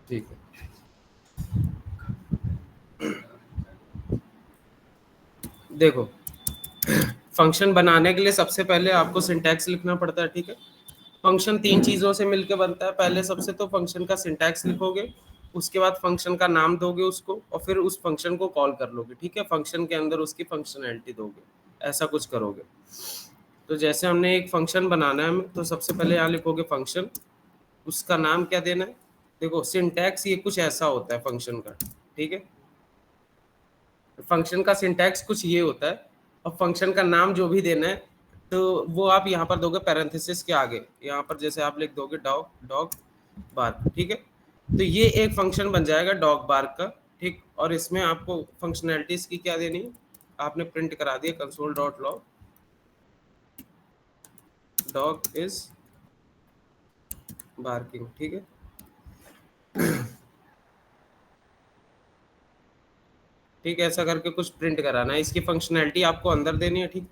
ठीक है, देखो फंक्शन बनाने के लिए सबसे पहले आपको सिंटैक्स लिखना पड़ता है। ठीक है, फंक्शन तीन चीजों से मिलकर बनता है। पहले सबसे तो फंक्शन का सिंटैक्स लिखोगे, उसके बाद फंक्शन का नाम दोगे उसको, और फिर उस फंक्शन को कॉल कर लोगे। ठीक है, फंक्शन के अंदर उसकी फंक्शनैलिटी दोगे, ऐसा कुछ करोगे। तो जैसे हमने एक फंक्शन बनाना है हमें, तो सबसे पहले यहाँ लिखोगे फंक्शन, उसका नाम क्या देना है। देखो सिंटैक्स ये कुछ ऐसा होता है फंक्शन का। ठीक है, फंक्शन का सिंटैक्स कुछ ये होता है, और फंक्शन का नाम जो भी देना है तो वो आप यहाँ पर दोगे पैरेंथेसिस के आगे। यहाँ पर जैसे आप लिख दोगे डॉग डॉग बार्क। ठीक है, तो ये एक फंक्शन बन जाएगा डॉग बार्क का। ठीक, और इसमें आपको फंक्शनैलिटीज की क्या देनी है, आपने प्रिंट करा दिया console dot log dog is barking. ठीक है, ठीक है, ऐसा करके कुछ प्रिंट कराना है। इसकी फंक्शनैलिटी आपको अंदर देनी है। ठीक,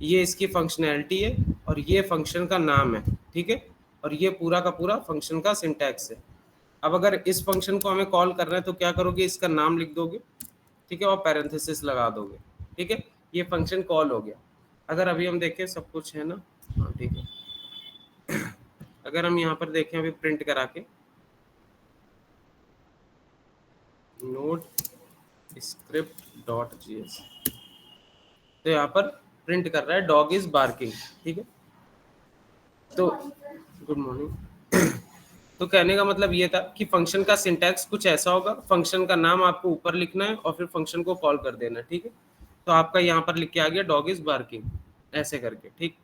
ये इसकी फंक्शनैलिटी है और ये फंक्शन का नाम है। ठीक है, और ये पूरा का पूरा फंक्शन का सिंटैक्स है। अब अगर इस फंक्शन को हमें कॉल करना है तो क्या करोगे, इसका नाम लिख दोगे। ठीक है, और पैरेंथेसिस लगा दोगे। ठीक है, ये फंक्शन कॉल हो गया। अगर अभी हम देखें सब कुछ है ना, हाँ ठीक है, अगर हम यहाँ पर देखें अभी प्रिंट करा के नोट स्क्रिप्ट डॉट जीएस, तो यहाँ पर प्रिंट कर रहा है डॉग इज बार्किंग। ठीक है, तो गुड मॉर्निंग। तो कहने का मतलब ये था कि फंक्शन का सिंटैक्स कुछ ऐसा होगा, फंक्शन का नाम आपको ऊपर लिखना है और फिर फंक्शन को कॉल कर देना है। ठीक है, तो आपका यहाँ पर लिख के आ गया डॉग इज बार्किंग, ऐसे करके। ठीक,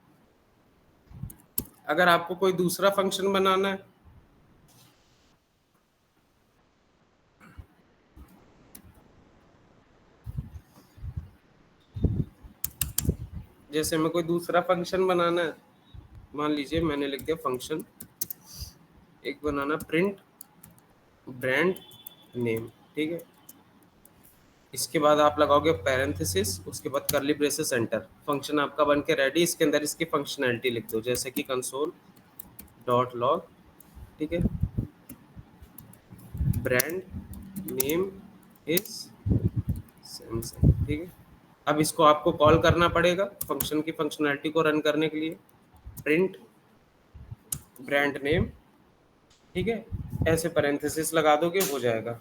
अगर आपको कोई दूसरा फंक्शन बनाना है, जैसे मैं कोई दूसरा फंक्शन बनाना है, मान लीजिए मैंने लिख दिया फंक्शन एक बनाना प्रिंट ब्रांड नेम। ठीक है, इसके बाद आप लगाओगे पैरेंथेसिस, उसके बाद करली ब्रेसेस एंटर। फंक्शन आपका बन के रेडी, इसके अंदर इसकी फंक्शनैलिटी लिख दो, जैसे कि कंसोल डॉट लॉग। ठीक है, ब्रांड नेम इज सैमसंग। ठीक है, अब इसको आपको कॉल करना पड़ेगा फंक्शन की फंक्शनैलिटी को रन करने के लिए, प्रिंट ब्रांड नेम। ठीक है, ऐसे पैरेंथेसिस लगा दोगे, हो जाएगा।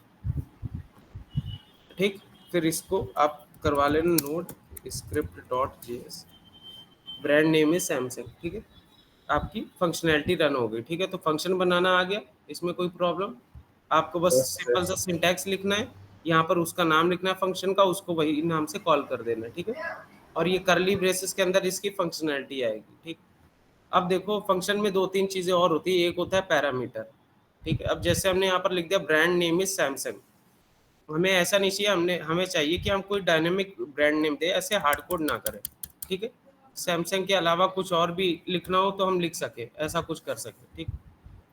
ठीक, फिर इसको आप करवा लेना note script dot JS, brand name is Samsung. ठीक है, आपकी फंक्शनैलिटी रन हो गई। ठीक है, तो फंक्शन बनाना आ गया, इसमें कोई प्रॉब्लम, आपको बस सिंपल सा सिंटैक्स लिखना है, यहाँ पर उसका नाम लिखना है फंक्शन का, उसको वही नाम से कॉल कर देना है। ठीक है, और ये करली ब्रेसेस के अंदर इसकी फंक्शनैलिटी आएगी। ठीक, अब देखो फंक्शन में दो तीन चीजें और होती है, एक होता है पैरामीटर। ठीक है, अब जैसे हमने यहाँ पर लिख दिया ब्रांड नेम इज सैमसंग, हमें ऐसा नहीं चाहिए, हमें चाहिए कि हम कोई डायनेमिक ब्रांड नेम दे, ऐसे हार्ड कोड ना करें। ठीक है, सैमसंग के अलावा कुछ और भी लिखना हो तो हम लिख सके, ऐसा कुछ कर सके। ठीक,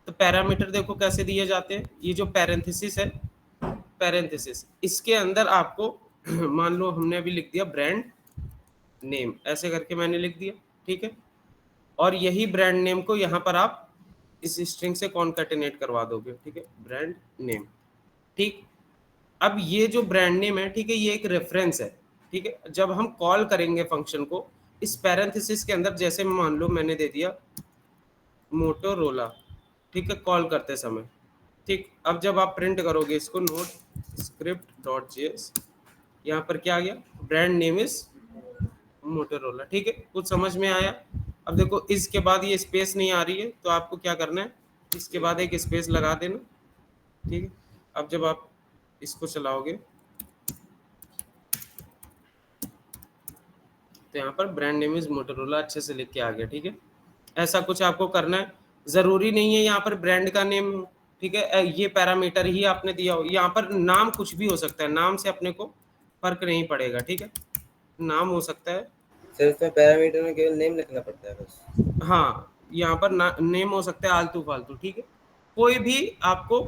तो पैरामीटर देखो कैसे दिए जाते हैं, ये जो पैरेंथेसिस है, पैरेंथेसिस इसके अंदर आपको मान लो हमने अभी लिख दिया ब्रांड नेम, ऐसे करके मैंने लिख दिया। ठीक है, और यही ब्रांड नेम को यहाँ पर आप इस स्ट्रिंग से कॉन्कैटिनेट करवा दोगे। ठीक है, ब्रांड नेम। ठीक, अब ये जो ब्रांड नेम है, ठीक है, ये एक रेफरेंस है। ठीक है, जब हम कॉल करेंगे फंक्शन को इस पैरेंथेसिस के अंदर, जैसे मान लो मैंने दे दिया मोटोरोला। ठीक है, कॉल करते समय। ठीक, अब जब आप प्रिंट करोगे इसको नोट स्क्रिप्ट डॉट जेएस, यहाँ पर क्या आ गया, ब्रांड नेम इज मोटोरोला। ठीक है, कुछ समझ में आया। अब देखो इसके बाद ये स्पेस नहीं आ रही है, तो आपको क्या करना है, इसके बाद एक स्पेस लगा देना। ठीक है, अब जब आप इसको चलाओगे तो यहाँ पर ब्रांड नेम इज मोटोरोला अच्छे से लिख के आ गया। ठीक है, ऐसा कुछ आपको करना है, जरूरी नहीं है यहाँ पर ब्रांड का नेम। ठीक है, ये पैरामीटर ही आपने दिया हो, यहाँ पर नाम कुछ भी हो सकता है, नाम से अपने को फर्क नहीं पड़ेगा। ठीक है, नाम हो सकता है सर इसमें पैरामीटर में केवल नेम लिखना पड़ता है बस। हाँ, यहाँ पर नेम हो सकता है आलतू फालतू। ठीक है, कोई भी आपको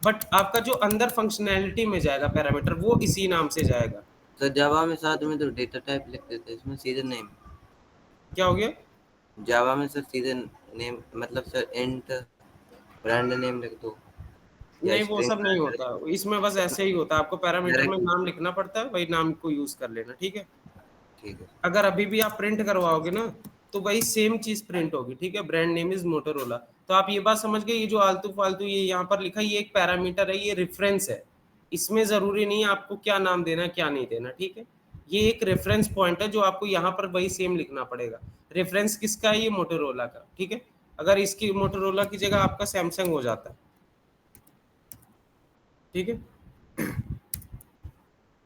बट आपका जो अंदर फंक्शनैलिटी में जाएगा पैरामीटर, वो इसी नाम से जाएगा। सर जावा में साथ में तो डेटा टाइप लिख देते हैं, इसमें सीधे नेम। क्या हो गया, जावा में सर सीधे नेम, मतलब सर इंट ब्रांड नेम लिख दो। या नहीं वो स्ट्रिंग सब नहीं होता, इसमें बस ऐसे ही होता है, आपको पैरामीटर में डायरेक्ट? नाम लिखना पड़ता है, वही नाम को यूज कर लेना, ठीक है। ठीक है। अगर अभी भी आप प्रिंट करवाओगे ना तो वही सेम चीज प्रिंट होगी, ठीक है। Brand name is Motorola. तो आप ये बात समझ गए, ये जो आलतू फालतू ये यहाँ पर लिखा है ये एक पैरामीटर है, ये रेफरेंस है। इसमें जरूरी नहीं है आपको क्या नाम देना है क्या नहीं देना, ठीक है। ये एक रेफरेंस पॉइंट है जो आपको यहाँ पर वही सेम लिखना पड़ेगा। रेफरेंस किसका है? ये मोटोरोला का, ठीक है। अगर इसकी मोटोरोला की जगह आपका सैमसंग हो जाता है, ठीक है,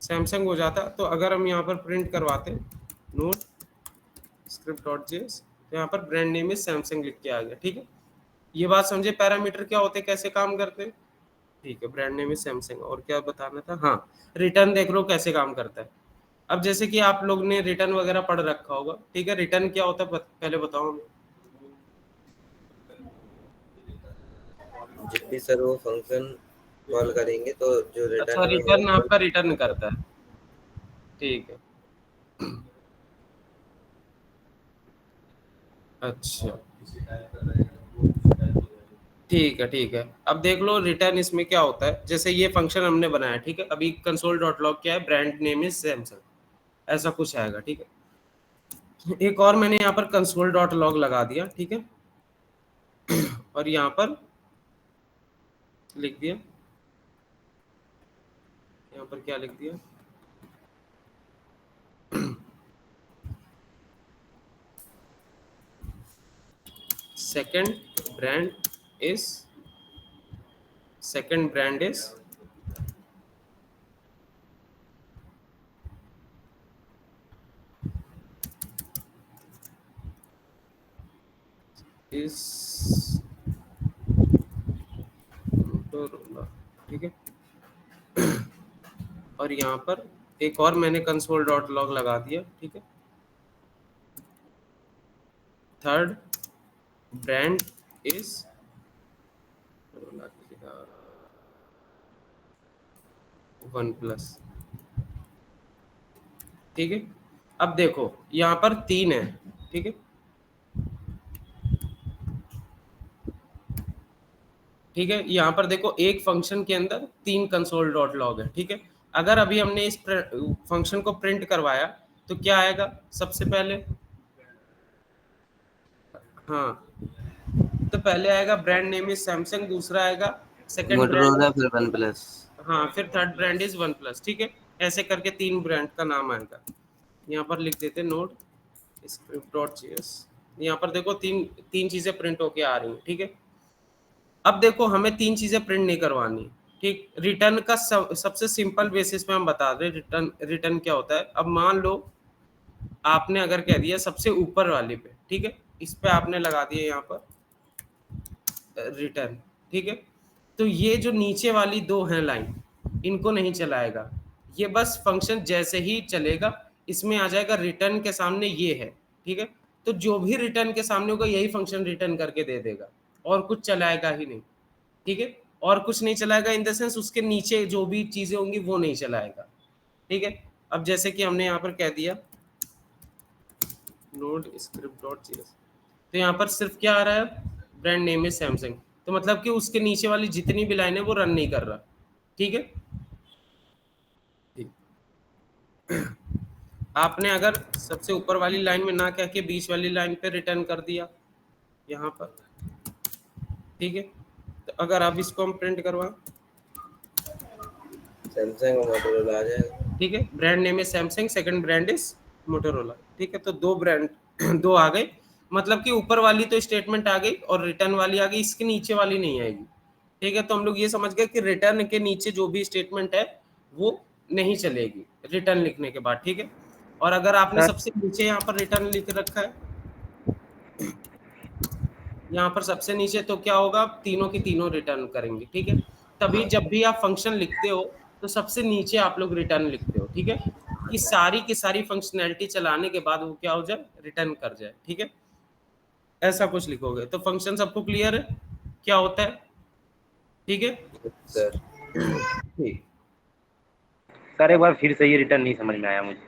सैमसंग हो जाता, तो अगर हम यहाँ पर प्रिंट करवाते नोट स्क्रिप्ट डॉट जेएस, तो यहाँ पर ब्रांड नेम इज सैमसंग लिख के आ गया, ठीक है। ये बात समझे पैरामीटर क्या होते हैं, कैसे काम करते हैं, ठीक है। ब्रांड नेम इज सैमसंग, और क्या बताना था, हाँ, रिटर्न देख लो कैसे काम करता है। अब जैसे कि आप लोग ने रिटर्न वगैरह पढ़ रखा होगा, ठीक है। रिटर्न क्या होता है पहले बताओ हमें। जब भी सर वो फंक्शन कॉल करेंगे तो जो अच्छा, रिटर्न में वो रिटर्न आपका रिटर्न करता है, ठीक है। अच्छा, ठीक है, ठीक है। अब देख लो रिटर्न इसमें क्या होता है, जैसे ये फंक्शन हमने बनाया, ठीक है। अभी कंसोल डॉट लॉग क्या है, ब्रांड नेम इज सैमसंग, ऐसा कुछ आएगा, ठीक है। एक और मैंने यहाँ पर कंसोल डॉट लॉग लगा दिया, ठीक है, और यहाँ पर लिख दिया, यहाँ पर क्या लिख दिया, second brand is, second brand is Motorola, ठीक है। और यहाँ पर एक और मैंने कंसोल डॉट लॉग लगा दिया, ठीक है। Third brand is one plus, ठीक है। अब देखो यहाँ पर तीन है, ठीक है, ठीक है। यहाँ पर देखो एक फंक्शन के अंदर तीन कंसोल डॉट लॉग है, ठीक है। अगर अभी हमने इस फंक्शन को प्रिंट करवाया तो क्या आएगा सबसे पहले, हाँ, तो पहले आएगा ब्रांड नेम इज सैमसंग, दूसरा आएगा सेकंड ब्रांड, मोटरोला फिर वन प्लस। हाँ, फिर third brand is one plus, ठीक है। ऐसे करके तीन ब्रांड का नाम आएगा। यहाँ पर लिख देते नोड स्क्रिप्ट डॉट जेएस। यहाँ पर देखो तीन तीन चीजें प्रिंट होके आ रही हैं, ठीक है। अब देखो हमें तीन चीजें प्रिंट नहीं करवानी, ठीक। रिटर्न का सबसे सिंपल बेसिस पे हम बता दें रिटर्न, रिटर्न क्या होता है। अब मान लो आपने अगर कह दिया सबसे ऊपर वाले पे, ठीक है, इस पे आपने लगा दिया यहाँ पर रिटर्न, ठीक है। तो ये जो नीचे वाली दो हैं लाइन, इनको नहीं चलाएगा, ये बस फंक्शन जैसे ही चलेगा इसमें आ जाएगा रिटर्न के सामने ये है, ठीक है। तो जो भी रिटर्न के सामने होगा यही फंक्शन रिटर्न करके दे देगा, और कुछ चलाएगा ही नहीं, ठीक है। और कुछ नहीं चलाएगा इन द सेंस उसके नीचे जो भी चीजें होंगी वो नहीं चलाएगा, ठीक है। अब जैसे कि हमने यहाँ पर कह दिया नोड स्क्रिप्ट डॉट जेएस, तो यहाँ पर सिर्फ क्या आ रहा है, ब्रांड नेम है सैमसंग, तो मतलब कि उसके नीचे वाली जितनी भी लाइन है वो रन नहीं कर रहा, ठीक है। ठीक। आपने अगर सबसे ऊपर वाली लाइन में ना कह के बीच वाली लाइन पे रिटर्न कर दिया यहाँ पर, ठीक है, तो अगर आप इसको हम प्रिंट करवा, सैमसंग और मोटरोला आ जाएगा। ठीक है, ब्रांड नेम है Samsung, second brand is Motorola, ठीक है। तो दो ब्रांड दो आ गए, मतलब कि ऊपर वाली तो स्टेटमेंट आ गई और रिटर्न वाली आ गई, इसके नीचे वाली नहीं आएगी, ठीक है। तो हम लोग ये समझ गए कि रिटर्न के नीचे जो भी स्टेटमेंट है वो नहीं चलेगी रिटर्न लिखने के बाद, ठीक है। और अगर आपने सर सबसे नीचे यहाँ पर रिटर्न लिख रखा है, यहाँ पर सबसे नीचे, तो क्या होगा, तीनों की तीनों रिटर्न करेंगे, ठीक है। तभी जब भी आप फंक्शन लिखते हो तो सबसे नीचे आप लोग रिटर्न लिखते हो, ठीक है, कि सारी की सारी फंक्शनैलिटी चलाने के बाद वो क्या हो जाए, रिटर्न कर जाए, ठीक है। ऐसा कुछ लिखोगे तो फंक्शन सबको क्लियर है क्या होता है, ठीक है। सर ठीक। सर एक बार फिर से ये रिटर्न नहीं समझ में आया मुझे,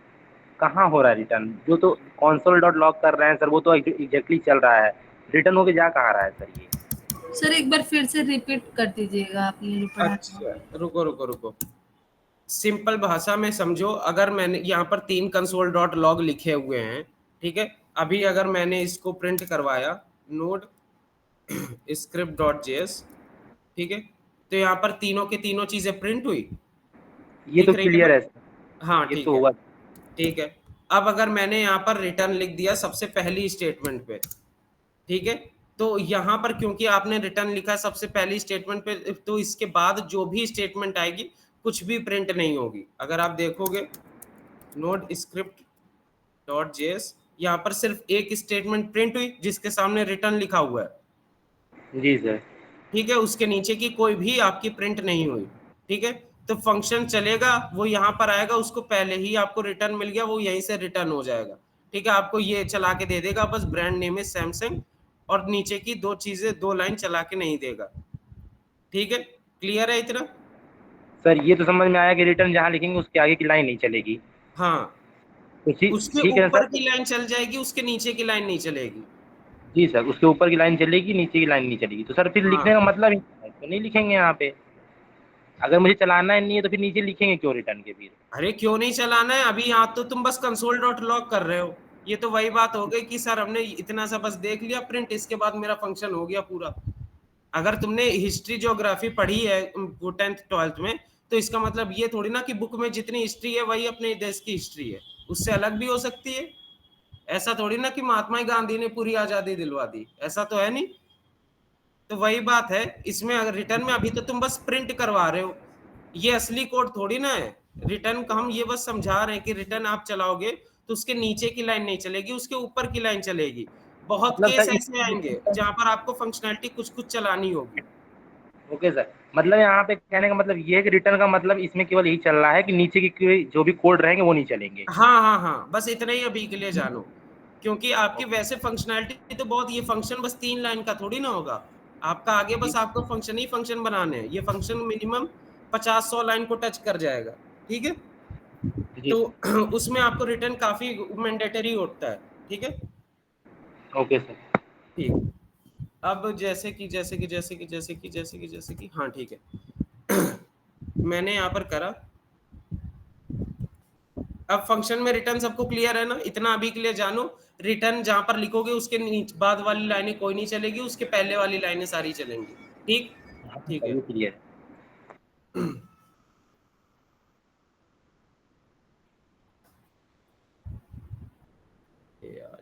कहाँ हो रहा है रिटर्न? जो तो कंसोल डॉट लॉग कर रहे हैं सर वो तो एग्जैक्टली चल रहा है, रिटर्न होके जा कहाँ रहा है सर ये? सर एक बार फिर से रिपीट कर दीजिएगा आपने जो पढ़ा था। अच्छा, रुको रुको रुको, सिंपल भाषा में समझो। अगर मैंने यहाँ पर 3 कंसोल डॉट लॉग लिखे हुए हैं, ठीक है, अभी अगर मैंने इसको प्रिंट करवाया नोड स्क्रिप्ट डॉट जेएस, ठीक है, तो यहाँ पर तीनों के तीनों चीजें प्रिंट हुई, ये तो दिख रही है क्लियर ना? है सर, हाँ ये ठीक तो है, हुआ। ठीक है। अब अगर मैंने यहाँ पर रिटर्न लिख दिया सबसे पहली स्टेटमेंट पे, ठीक है, तो यहाँ पर क्योंकि आपने रिटर्न लिखा सबसे पहली स्टेटमेंट पे, तो इसके बाद जो भी स्टेटमेंट आएगी कुछ भी प्रिंट नहीं होगी। अगर आप देखोगे नोड स्क्रिप्ट डॉट जेएस, यहाँ पर सिर्फ एक स्टेटमेंट प्रिंट हुई जिसके सामने रिटर्न लिखा हुआ है, जी सर। ठीक है, उसके नीचे की कोई भी आपकी प्रिंट नहीं हुई, ठीक है। तो फंक्शन चलेगा, वो यहाँ पर आएगा, उसको पहले ही आपको रिटर्न मिल गया, वो यहीं से रिटर्न हो जाएगा, ठीक है। आपको ये चला के दे देगा बस, ब्रांड नेम है सैमसंग, और नीचे की दो चीजें, 2 लाइन चला के नहीं देगा, ठीक है। क्लियर है इतना? सर ये तो समझ में आया कि रिटर्न जहाँ लिखेंगे उसके आगे की लाइन नहीं चलेगी। हाँ, तो उसके ठीक है ऊपर सर। की लाइन चल जाएगी, उसके नीचे की लाइन नहीं चलेगी। जी सर, उसके ऊपर की लाइन चलेगी, नीचे की लाइन नहीं चलेगी। तो सर फिर लिखने हाँ, का मतलब ही क्या है? तो नहीं लिखेंगे यहाँ पे। अगर मुझे चलाना ही नहीं है तो फिर नीचे लिखेंगे क्यों रिटर्न के फिर? अरे क्यों नहीं चलाना है? अभी यहाँ तो तुम बस कंसोल डॉट लॉग कर रहे हो। ये तो वही बात हो गई कि सर हमने इतना सा बस देख लिया प्रिंट, इसके बाद मेरा फंक्शन हो गया पूरा। अगर तुमने हिस्ट्री ज्योग्राफी पढ़ी है वो 10th 12th में, तो इसका मतलब ये थोड़ी ना कि बुक में जितनी हिस्ट्री है वही अपने देश की हिस्ट्री है, उससे अलग भी हो सकती है। ऐसा थोड़ी ना कि महात्मा गांधी ने पूरी आजादी दिलवा दी, ऐसा तो है नहीं। तो वही बात है इसमें, अगर रिटर्न में अभी तो तुम बस प्रिंट करवा रहे हो, ये असली कोड थोड़ी ना है। रिटर्न का हम ये बस समझा रहे हैं कि रिटर्न आप चलाओगे तो उसके नीचे की लाइन नहीं चलेगी, उसके ऊपर की लाइन चलेगी। बहुत मतलब केस सर ऐसे आएंगे जहां पर आपको फंक्शनैलिटी कुछ कुछ चलानी होगी। ओके सर, मतलब यहाँ पे कहने का मतलब ये है कि रिटर्न का मतलब इसमें केवल यही चल रहा है कि नीचे की जो भी कोड रहेंगे वो नहीं चलेंगे। हाँ हाँ हाँ, बस इतना ही अभी के लिए जानो, क्योंकि आपकी वैसे फंक्शनैलिटी तो बहुत, ये फंक्शन बस 3 लाइन का थोड़ी ना होगा आपका, आगे बस जी आपको फंक्शन ही फंक्शन बनाने हैं। ये फंक्शन मिनिमम 50-100 लाइन को टच कर जाएगा, ठीक है। जी तो सर। उसमें आपको रिटर्न काफी मैंडेटरी होता है, ठीक है। Okay sir. ठीक, अब जैसे कि हाँ ठीक है मैंने यहाँ पर करा। अब फंक्शन में रिटर्न सबको क्लियर है ना? इतना अभी के लिए जानो। रिटर्न जहां पर लिखोगे उसके बाद वाली लाइनें कोई नहीं चलेगी, उसके पहले वाली लाइनें सारी चलेंगी, ठीक? हाँ ठीक सर, है। ये क्लियर है। यार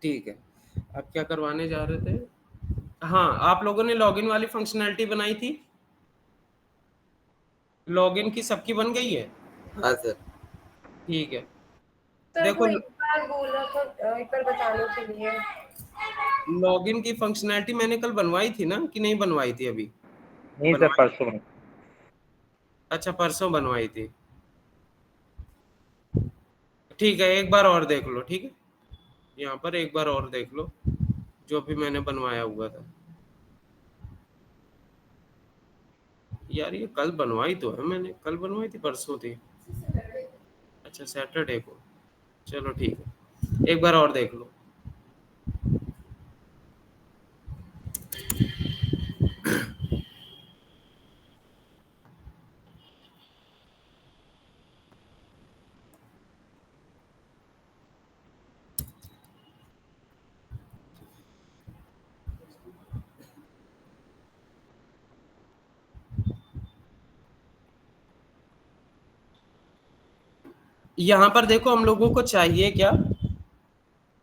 ठीक है, अब क्या करवाने जा रहे थे? हाँ, आप लोगों ने लॉगिन वाली फंक्शनैलिटी बनाई थी, लॉगिन की सबकी बन गई है? हाँ सर। ठीक है, सर देखो वो एक बार बोला था, एक बार बताने के लिए। लॉगिन की फंक्शनैलिटी मैंने कल बनवाई थी ना, कि नहीं बनवाई थी अभी? नहीं सर, बनवाई, परसों में। अच्छा परसों बनवाई थी। ठीक है, एक बार और देख लो, ठीक है, यहाँ पर एक बार और देख लो जो भी मैंने बनवाया हुआ था। यार ये कल बनवाई तो है मैंने, कल बनवाई थी परसों थी? अच्छा सैटरडे को, चलो ठीक है, एक बार और देख लो। यहाँ पर देखो हम लोगों को चाहिए क्या,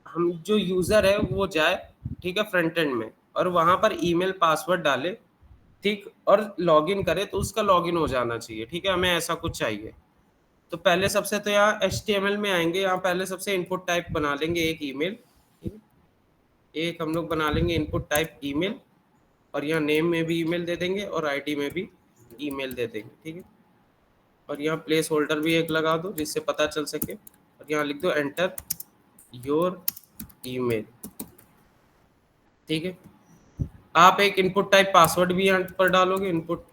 हम जो यूजर है वो जाए, ठीक है, फ्रंट एंड में, और वहां पर ईमेल पासवर्ड डाले, ठीक, और लॉगिन करे तो उसका लॉगिन हो जाना चाहिए, ठीक है, हमें ऐसा कुछ चाहिए। तो पहले सबसे तो यहाँ HTML में आएंगे, यहाँ पहले सबसे इनपुट टाइप बना लेंगे एक ईमेल, ठीक है, एक हम लोग बना लेंगे इनपुट टाइप ईमेल, और यहाँ नेम में भी ईमेल दे देंगे और आईडी में भी ईमेल दे देंगे, ठीक है। और यहाँ प्लेस होल्डर भी एक लगा दो जिससे पता चल सके, और यहाँ लिख दो एंटर योर ईमेल, ठीक है। आप एक इनपुट टाइप पासवर्ड भी यहाँ पर डालोगे, इनपुट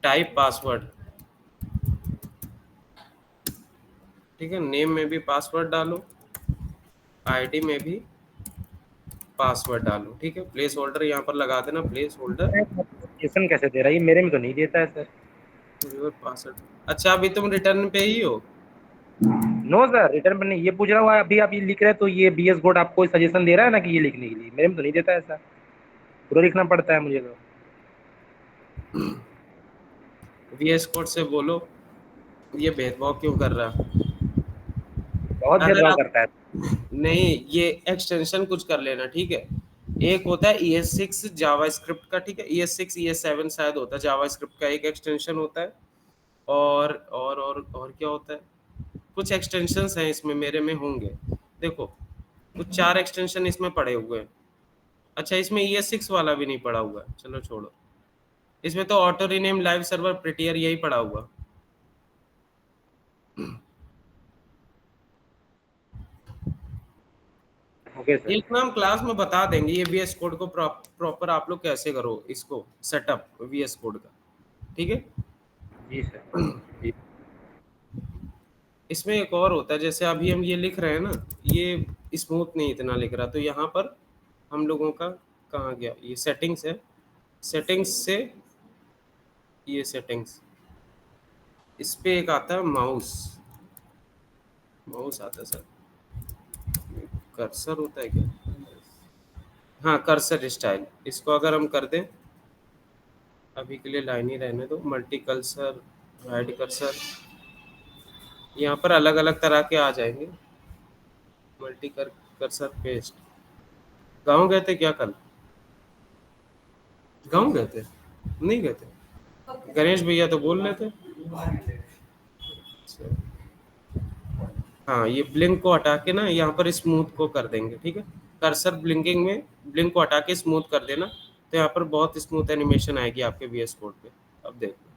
टाइप पासवर्ड, ठीक है। नेम में भी पासवर्ड डालो, आईडी में भी पासवर्ड डालो, ठीक है। प्लेस होल्डर यहाँ पर लगा देना, प्लेस होल्डर नोटिफिकेशन कैसे दे रहा है? ये मेरे में तो नहीं देता है सर। Your password. अच्छा, अभी तुम रिटर्न पे ही हो? नो सर, रिटर्न पर नहीं। ये पूछ रहा हूँ अभी आप ये लिख रहे हैं तो ये बीएस कोड आपको सजेशन दे रहा है ना कि ये लिखने के लिए? मेरे में तो नहीं देता है सर, पूरा लिखना पड़ता है मुझे तो। वीएस कोड से बोलो ये भेदभाव क्यों कर रहा है। बहुत अगर भेदभाव आप करता है। नहीं, ये एक्सटेंशन कुछ कर लेना, ठीक है। एक होता है ES6 जावास्क्रिप्ट का, ठीक है। ES6 ES7 शायद होता है, जावास्क्रिप्ट का एक एक्सटेंशन होता है। और क्या होता है, कुछ एक्सटेंशंस हैं इसमें, मेरे में होंगे, देखो कुछ 4 एक्सटेंशन इसमें पड़े हुए हैं। अच्छा, इसमें ES6 वाला भी नहीं पड़ा हुआ है, चलो छोड़ो। इसमें तो auto rename live server prettier यही पड़ा हुआ। Okay sir. एक नाम क्लास में बता देंगे ये VS कोड को प्रॉपर आप लोग कैसे करो इसको सेटअप VS कोड का, ठीक है। जी सर। जी। इसमें एक और होता है, जैसे अभी हम ये लिख रहे हैं ना, ये स्मूथ नहीं इतना लिख रहा, तो यहाँ पर हम लोगों का कहाँ गया, ये सेटिंग्स है, सेटिंग्स से ये सेटिंग्स, इस पे एक आता है माउस आता है सर, कर्सर होता है क्या, हाँ कर्सर स्टाइल। इसको अगर हम कर दें, अभी के लिए लाइन ही रहने दो, मल्टी कर्सर, हाइड कर्सर, यहाँ पर अलग अलग तरह के आ जाएंगे। Multi cursor paste. गाँव गए थे क्या कल? गाँव गए थे? नहीं गए थे? गणेश भैया तो बोल रहे थे। हाँ, ये ब्लिंक को हटा के ना यहाँ पर स्मूथ को कर देंगे, ठीक है। कर्सर ब्लिंकिंग में ब्लिंक को हटा के स्मूथ कर देना, तो यहाँ पर बहुत स्मूथ एनिमेशन आएगी आपके VS कोड पे। अब देखो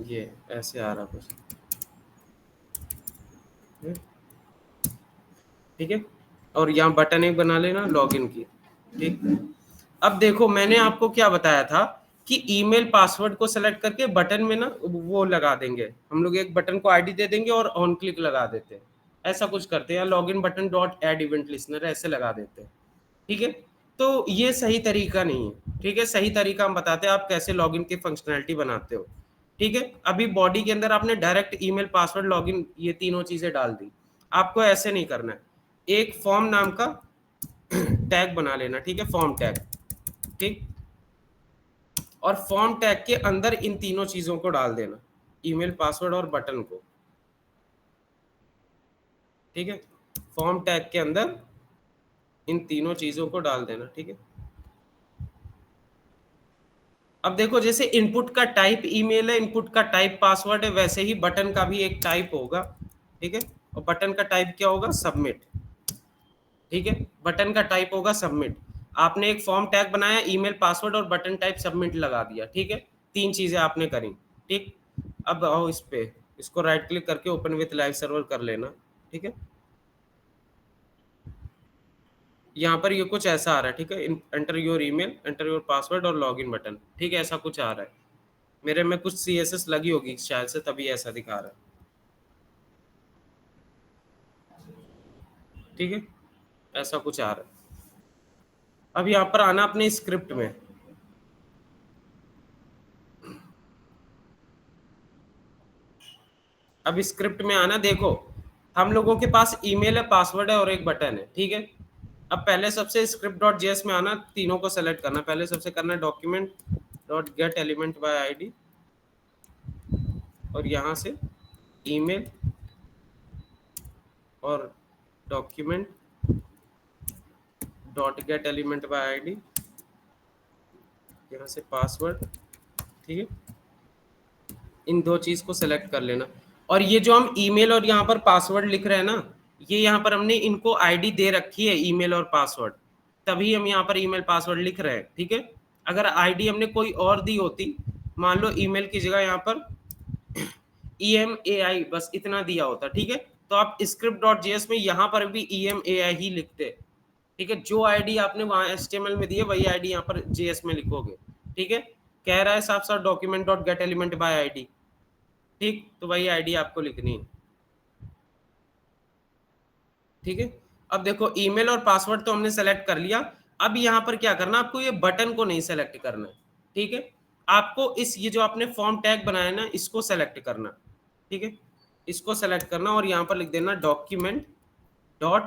ये ऐसे आ रहा कुछ, ठीक है। और यहाँ बटन एक बना लेना लॉगिन की, ठीक। अब देखो मैंने आपको क्या बताया था कि ईमेल पासवर्ड को सेलेक्ट करके बटन में ना वो लगा देंगे हम लोग, एक बटन को आईडी दे देंगे और ऑन क्लिक लगा देते हैं, ऐसा कुछ करते हैं, या login button dot add event listener ऐसे लगा देते हैं, ठीक है। तो ये सही तरीका नहीं है, ठीक है। सही तरीका हम बताते हैं आप कैसे लॉगिन की फंक्शनैलिटी बनाते हो, ठीक है। अभी बॉडी के अंदर आपने डायरेक्ट ईमेल पासवर्ड लॉगिन ये तीनों चीजें डाल दी, आपको ऐसे नहीं करना है। एक फॉर्म नाम का टैग बना लेना, ठीक है, फॉर्म टैग, ठीक। और फॉर्म टैग के अंदर इन तीनों चीजों को डाल देना, ईमेल पासवर्ड और बटन को, ठीक है। फॉर्म टैग के अंदर इन तीनों चीजों को डाल देना, ठीक है। अब देखो जैसे इनपुट का टाइप ईमेल है, इनपुट का टाइप पासवर्ड है, वैसे ही बटन का भी एक टाइप होगा, ठीक है। और बटन का टाइप क्या होगा? सबमिट, ठीक है। बटन का टाइप होगा सबमिट। आपने एक फॉर्म टैग बनाया, ईमेल पासवर्ड और बटन टाइप सबमिट लगा दिया, ठीक है। 3 चीजें आपने करी, ठीक। अब आओ इस पे, इसको राइट क्लिक करके ओपन विथ लाइव सर्वर कर लेना, ठीक है। यहाँ पर ये कुछ ऐसा आ रहा है, ठीक है। Enter your email, enter your password और लॉगिन बटन, ठीक है, ऐसा कुछ आ रहा है। मेरे में कुछ CSS लगी होगी शायद से, तभी ऐसा दिखा रहा है, ठीक है। ऐसा कुछ आ रहा है। अब यहाँ पर आना अपने स्क्रिप्ट में, अब स्क्रिप्ट में आना। देखो हम लोगों के पास ईमेल है, पासवर्ड है और एक बटन है, ठीक है। अब पहले सबसे script.js में आना, तीनों को सेलेक्ट करना। पहले सबसे करना document dot get element by ID, और यहाँ से ईमेल और document dot get element by ID, यहाँ से पासवर्ड, ठीक है। इन 2 चीज को सेलेक्ट कर लेना। और ये जो हम ईमेल और यहाँ पर पासवर्ड लिख रहे हैं ना, ये यहाँ पर हमने इनको आईडी दे रखी है ईमेल और पासवर्ड, तभी हम यहाँ पर ईमेल पासवर्ड लिख रहे हैं, ठीक है। अगर आईडी हमने कोई और दी होती, मान लो ईमेल की जगह यहाँ पर EMAI बस इतना दिया होता, ठीक है, तो आप script.js में यहाँ पर भी EMAI ही लिखते, ठीक है। जो आईडी आपने वहां HTML में दी है वही आईडी यहाँ पर JS में लिखोगे, ठीक है। कह रहा है साफ साफ document dot get element by ID, ठीक, तो वही आईडी आपको लिखनी है, ठीक है। अब देखो ईमेल और पासवर्ड तो हमने सेलेक्ट कर लिया। अब यहाँ पर क्या करना, आपको ये बटन को नहीं सेलेक्ट करना है, ठीक है। आपको इस ये जो आपने फॉर्म टैग बनाया ना इसको सेलेक्ट करना, ठीक है, इसको सेलेक्ट करना और यहाँ पर लिख देना डॉक्यूमेंट डॉट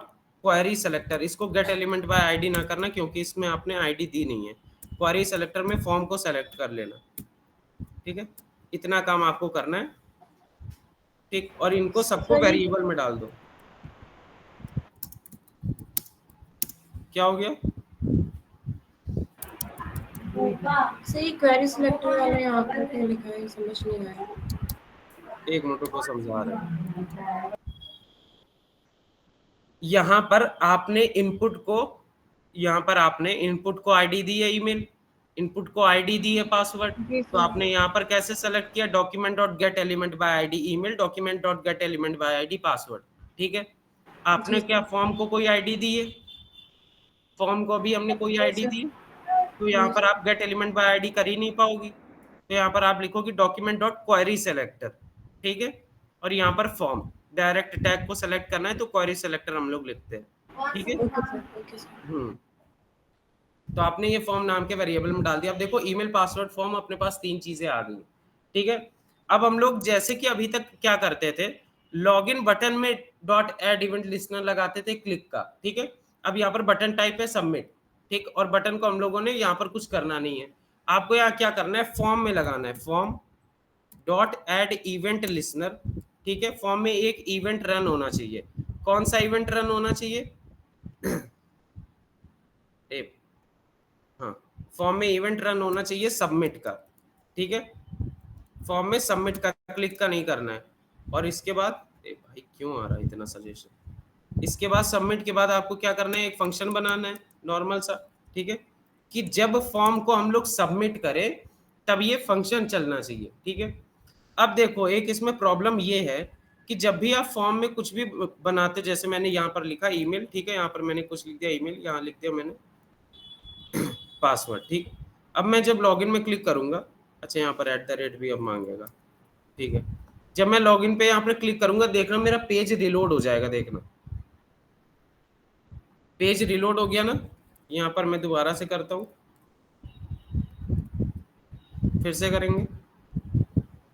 क्वेरी सेलेक्टर। इसको गेट एलिमेंट बाय आईडी ना करना क्योंकि इसमें आपने आईडी दी नहीं है। क्वेरी सेलेक्टर में फॉर्म को सेलेक्ट कर लेना, ठीक है। इतना काम आपको करना है, ठीक, और इनको सबको वेरिएबल में डाल दो। क्या हो गया? सही क्वेरी सिलेक्टर वाला यहाँ पर क्या लिखा है समझ नहीं आया। एक मिनट को समझा रहे हैं। यहाँ पर आपने इनपुट को आईडी दी है ईमेल, इनपुट को आईडी दी है पासवर्ड, तो आपने यहाँ पर कैसे सेलेक्ट किया, document dot get element by ID email, document dot get element by ID password, ठीक है। आपने क्या फॉर्म को कोई आईडी दी है, फॉर्म को भी हमने कोई आईडी दी, तो यहाँ पर आप गेट एलिमेंट बाय आईडी कर ही नहीं पाओगी, तो यहाँ पर आप लिखोगे डॉक्यूमेंट डॉट क्वेरी सेलेक्टर, ठीक है। और यहाँ पर फॉर्म डायरेक्ट टैग को सेलेक्ट करना है तो क्वेरी सेलेक्टर हम लोग लिखते हैं, ठीक है। तो आपने ये फॉर्म नाम के वेरिएबल में डाल दिया। अब देखो ईमेल पासवर्ड फॉर्म अपने पास 3 चीजें आ गई, ठीक है। अब हम लोग जैसे कि अभी तक क्या करते थे, लॉगिन बटन में डॉट एड इवेंट लिस्टनर लगाते थे क्लिक का, ठीक है। अब यहाँ पर बटन टाइप है सबमिट, ठीक, और बटन को हम लोगों ने यहाँ पर कुछ करना नहीं है। आपको यहाँ क्या करना है, फॉर्म में लगाना है form dot add event listener, ठीक है। फॉर्म में एक इवेंट रन होना चाहिए। कौन सा इवेंट रन होना चाहिए? हाँ, फॉर्म में इवेंट रन होना चाहिए सबमिट का, ठीक है। फॉर्म में सबमिट का क्लिक का नहीं करना है। और इसके बाद भाई क्यों आ रहा है इतना सजेशन, इसके बाद सबमिट के बाद आपको क्या करना है, एक फंक्शन बनाना है नॉर्मल सा, ठीक है, कि जब फॉर्म को हम लोग सबमिट करें तब ये फंक्शन चलना चाहिए, ठीक है। अब देखो एक इसमें प्रॉब्लम ये है कि जब भी आप फॉर्म में कुछ भी बनाते, जैसे मैंने यहाँ पर लिखा ईमेल, ठीक है, यहाँ पर मैंने कुछ लिख दिया ईमेल, यहाँ लिख दिया मैंने पासवर्ड, ठीक। अब मैं जब लॉगिन में क्लिक करूंगा, अच्छा यहाँ पर @ भी अब मांगेगा, ठीक है। जब मैं लॉगिन पे यहाँ पर क्लिक करूंगा, देखना मेरा पेज रिलोड हो जाएगा, देखना पेज रिलोड हो गया ना। यहाँ पर मैं दोबारा से करता हूँ, फिर से करेंगे,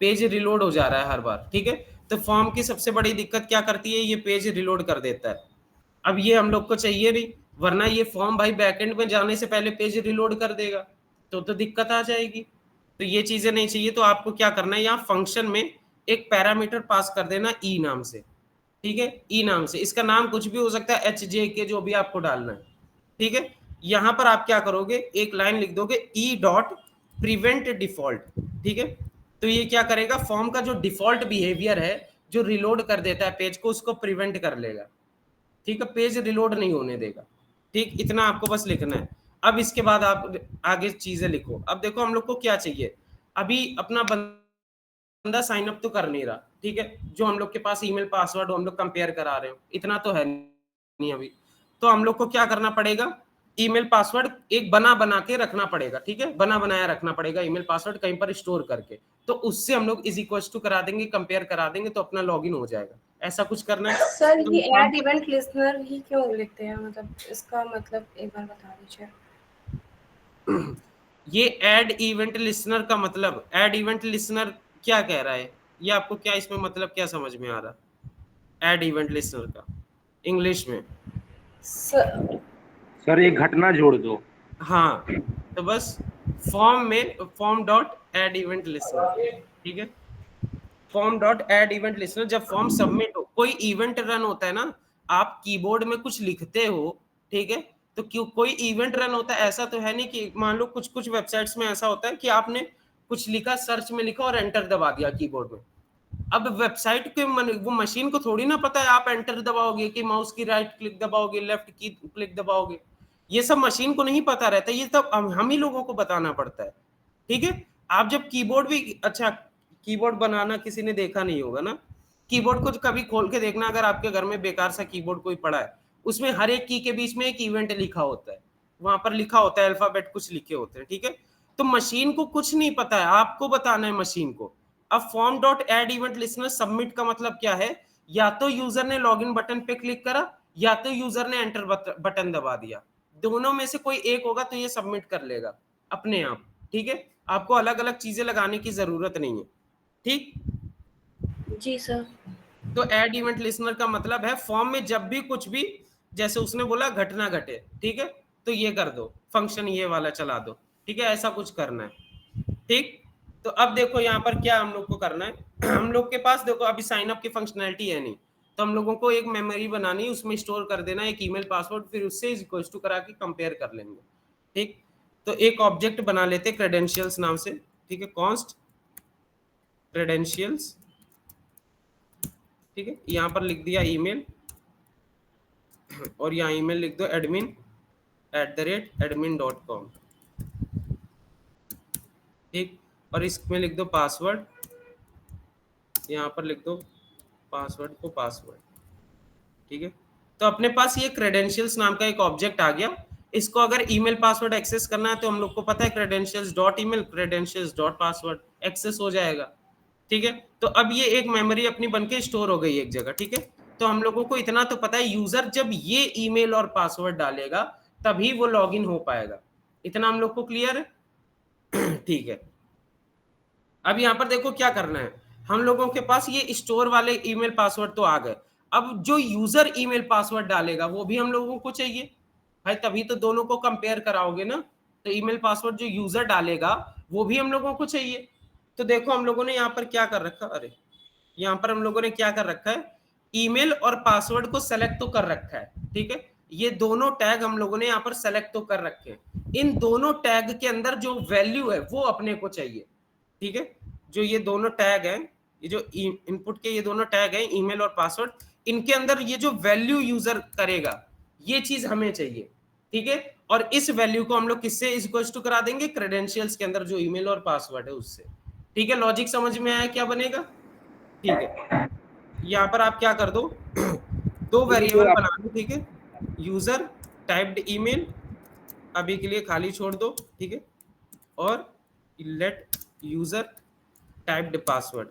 पेज रिलोड हो जा रहा है हर बार, ठीक है। तो फॉर्म की सबसे बड़ी दिक्कत क्या करती है, ये पेज रिलोड कर देता है। अब ये हम लोग को चाहिए नहीं, वरना ये फॉर्म भाई बैकएंड में जाने से पहले पेज रिलोड कर देगा, तो दिक्कत आ जाएगी। तो ये चीजें नहीं चाहिए। तो आपको क्या करना है, यहाँ फंक्शन में एक पैरामीटर पास कर देना ई नाम से, ठीक है, ई नाम से। इसका नाम कुछ भी हो सकता है, HJK जो भी आपको डालना है, ठीक है। यहाँ पर आप क्या करोगे, एक लाइन लिख दोगे ई डॉट प्रिवेंट डिफॉल्ट, ठीक है। तो ये क्या करेगा, फॉर्म का जो डिफॉल्ट बिहेवियर है जो रिलोड कर देता है पेज को, उसको प्रिवेंट कर लेगा, ठीक है, पेज रिलोड नहीं होने देगा, ठीक। इतना आपको बस लिखना है। अब इसके बाद आप आगे चीजें लिखो। अब देखो हम लोग को क्या चाहिए, अभी अपना बंदा साइन अप तो कर नहीं रहा, ठीक है, जो हम लोग के पास ईमेल पासवर्ड हम लोग कंपेयर करा रहे हो, इतना तो है नहीं अभी। तो हम लोग को क्या करना पड़ेगा, ईमेल पासवर्ड एक बना के रखना पड़ेगा, ठीक है, बना बनाया रखना पड़ेगा ईमेल पासवर्ड कहीं पर स्टोर करके। तो उससे हम लोग इज इक्वल टू करा देंगे, कंपेयर करा देंगे, तो अपना लॉगिन हो जाएगा। ऐसा कुछ करना है सर तो ये ऐड इवेंट लिस्टनर ही क्यों लिखते हैं, मतलब इसका मतलब एक बार बता दीजिए। ये ऐड इवेंट लिसनर का मतलब, ऐड इवेंट लिसनर क्या कह रहा है, ये आपको क्या इसमें मतलब क्या समझ में आ रहा, ऐड इवेंट लिसनर का इंग्लिश में? सर एक घटना जोड़ दो। हाँ, तो बस फॉर्म में form dot add event listener, ठीक है, form dot add event listener. जब फॉर्म सबमिट हो, कोई इवेंट रन होता है ना, आप कीबोर्ड में कुछ लिखते हो, ठीक है, तो क्यों कोई इवेंट रन होता है, ऐसा तो है नहीं कि मान लो कुछ वेबसाइट्स में ऐसा होता है कि आपने कुछ लिखा, सर्च में लिखा और एंटर दबा दिया कीबोर्ड में। अब वेबसाइट के वो मशीन को थोड़ी ना पता है आप एंटर दबाओगे कि माउस की राइट क्लिक दबाओगे, लेफ्ट की क्लिक दबाओगे, ये सब मशीन को नहीं पता रहता, ये सब हम ही लोगों को बताना पड़ता है, ठीक है। आप जब कीबोर्ड भी, अच्छा कीबोर्ड बनाना किसी ने देखा नहीं होगा ना, कीबोर्ड को कभी खोल के देखना, अगर आपके घर में बेकार सा कीबोर्ड कोई पड़ा है, उसमें हर एक की के बीच में एक इवेंट लिखा होता है, वहां पर लिखा होता है अल्फाबेट कुछ लिखे होते हैं, ठीक है। तो मशीन को कुछ नहीं पता है, आपको बताना है मशीन को। अब form dot add event listener submit का मतलब क्या है, या तो यूजर ने लॉगिन बटन पे क्लिक करा या तो यूजर ने एंटर बटन दबा दिया, दोनों में से कोई एक होगा तो ये सबमिट कर लेगा अपने आप, ठीक है। आपको अलग अलग चीजें लगाने की जरूरत नहीं है, ठीक। जी सर। तो एड इवेंट लिसनर का मतलब है फॉर्म में जब भी कुछ भी, जैसे उसने बोला घटना घटे, ठीक है, तो ये कर दो, फंक्शन ये वाला चला दो, ठीक है, ऐसा कुछ करना है, ठीक। तो अब देखो यहाँ पर क्या हम लोग को करना है हम लोग के पास देखो अभी साइन अप की फंक्शनैलिटी है नहीं, तो हम लोगों को एक मेमोरी बनानी, उसमें स्टोर कर देना एक ईमेल पासवर्ड, फिर उससे इक्वल्स टू करा के कंपेयर कर लेंगे, ठीक। तो एक ऑब्जेक्ट बना लेते क्रेडेंशियल्स नाम से, ठीक है, कॉन्स्ट क्रेडेंशियल्स, ठीक है। यहाँ पर लिख दिया ईमेल और यहाँ ईमेल लिख दो admin@admin.com, ठीक। और इसमें लिख दो पासवर्ड, यहाँ पर लिख दो पासवर्ड को पासवर्ड, ठीक है। तो अपने पास ये क्रेडेंशियल्स नाम का एक ऑब्जेक्ट आ गया, इसको अगर ईमेल पासवर्ड एक्सेस करना है तो हम लोग को पता है credentials dot email credentials dot password access हो जाएगा, ठीक है। तो अब ये एक मेमोरी अपनी बनके स्टोर हो गई एक जगह, ठीक है। तो हम लोगों को इतना तो पता है यूजर जब ये ईमेल और पासवर्ड डालेगा तभी वो लॉगिन हो पाएगा, इतना हम लोग को क्लियर है ठीक है। अब यहाँ पर देखो क्या करना है, हम लोगों के पास ये स्टोर वाले ईमेल पासवर्ड तो आ गए, अब जो यूजर ईमेल पासवर्ड डालेगा वो भी हम लोगों को चाहिए भाई, तभी तो दोनों को कंपेयर कराओगे ना। तो ईमेल पासवर्ड जो यूजर डालेगा वो भी हम लोगों को चाहिए। तो देखो हम लोगों ने यहाँ पर क्या कर रखा, अरे यहाँ पर हम लोगों ने क्या कर रखा है, ईमेल और पासवर्ड को सेलेक्ट तो कर रखा है, ठीक है। ये दोनों टैग हम लोगों ने यहाँ पर सेलेक्ट तो कर रखे हैं, इन दोनों टैग के अंदर जो वैल्यू है वो अपने को चाहिए, ठीक है। जो ये दोनों टैग हैं, ये जो इनपुट के ये दोनों टैग हैं ईमेल और पासवर्ड, इनके अंदर ये जो वैल्यू यूजर करेगा ये चीज हमें चाहिए, ठीक है। और इस वैल्यू को हम लोग किससे इक्वल टू करा देंगे, क्रेडेंशियल्स के अंदर जो ईमेल और पासवर्ड है उससे, ठीक है। लॉजिक समझ में आया क्या बनेगा, ठीक है। यहाँ पर आप क्या कर दो दो वेरिएबल बना दो, ठीक है। यूजर टाइप्ड ईमेल अभी के लिए खाली छोड़ दो, ठीक है, और लेट यूजर टाइप्ड पासवर्ड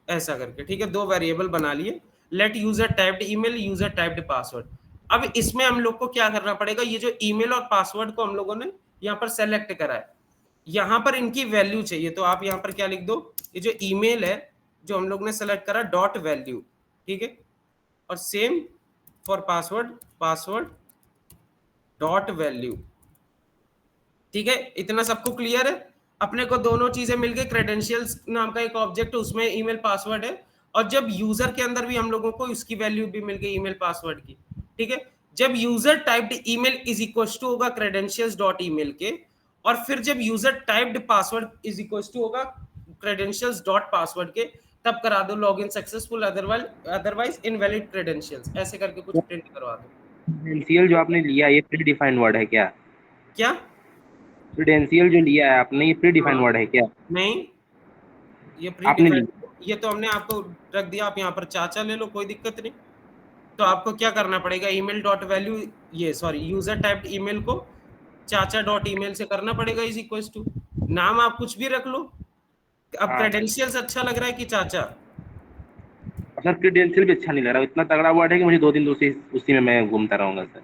ऐसा करके, ठीक है, दो वेरिएबल बना लिए, let user typed email user typed password. अब इसमें हम लोग को क्या करना पड़ेगा, ये जो ईमेल और पासवर्ड को हम लोगों ने यहाँ पर सेलेक्ट करा है, यहाँ पर इनकी वैल्यू चाहिए, तो आप यहाँ पर क्या लिख दो, ये जो ईमेल है जो हम लोग ने सेलेक्ट करा डॉट वैल्यू, ठीक है, और same for password password dot value, ठीक है। इतना सबको क्लियर है, अपने को दोनों चीजें मिल गई, क्रेडेंशियल्स नाम का एक ऑब्जेक्ट उसमें ईमेल पासवर्ड है, और जब यूजर के अंदर भी हम लोगों को उसकी वैल्यू भी मिल गई ईमेल पासवर्ड की, ठीक है। जब user typed email is equal to होगा क्रेडेंशियल्स डॉट ईमेल के, और फिर जब user typed password is equal to होगा क्रेडेंशियल्स डॉट पासवर्ड के, तब करा दो login successful otherwise invalid credentials, ऐसे करके कुछ प्रिंट करवा दो। क्रेडेंशियल जो आपने लिया ये प्री डिफाइंड वर्ड है क्या? क्या क्रेडेंशियल जो लिया है आपने ये प्री डिफाइंड वर्ड है क्या? नहीं, ये प्री आपने डिफाइंड, ये तो हमने आपको रख दिया, आप यहाँ पर चाचा ले लो, कोई दिक्कत नहीं। तो आपको क्या करना पड़ेगा, ईमेल डॉट वैल्यू, ये सॉरी यूजर टाइप्ड ईमेल को चाचा डॉट ईमेल से करना पड़ेगा इज इक्वल टू, नाम आप कुछ भी रख लो। अब हाँ। क्रेडेंशियल्स अच्छा लग रहा है कि चाचा? सर क्रेडेंशियल भी अच्छा नहीं लग रहा, इतना तगड़ा वर्ड है कि मुझे 2 दिन उसी में मैं घूमता रहूंगा सर।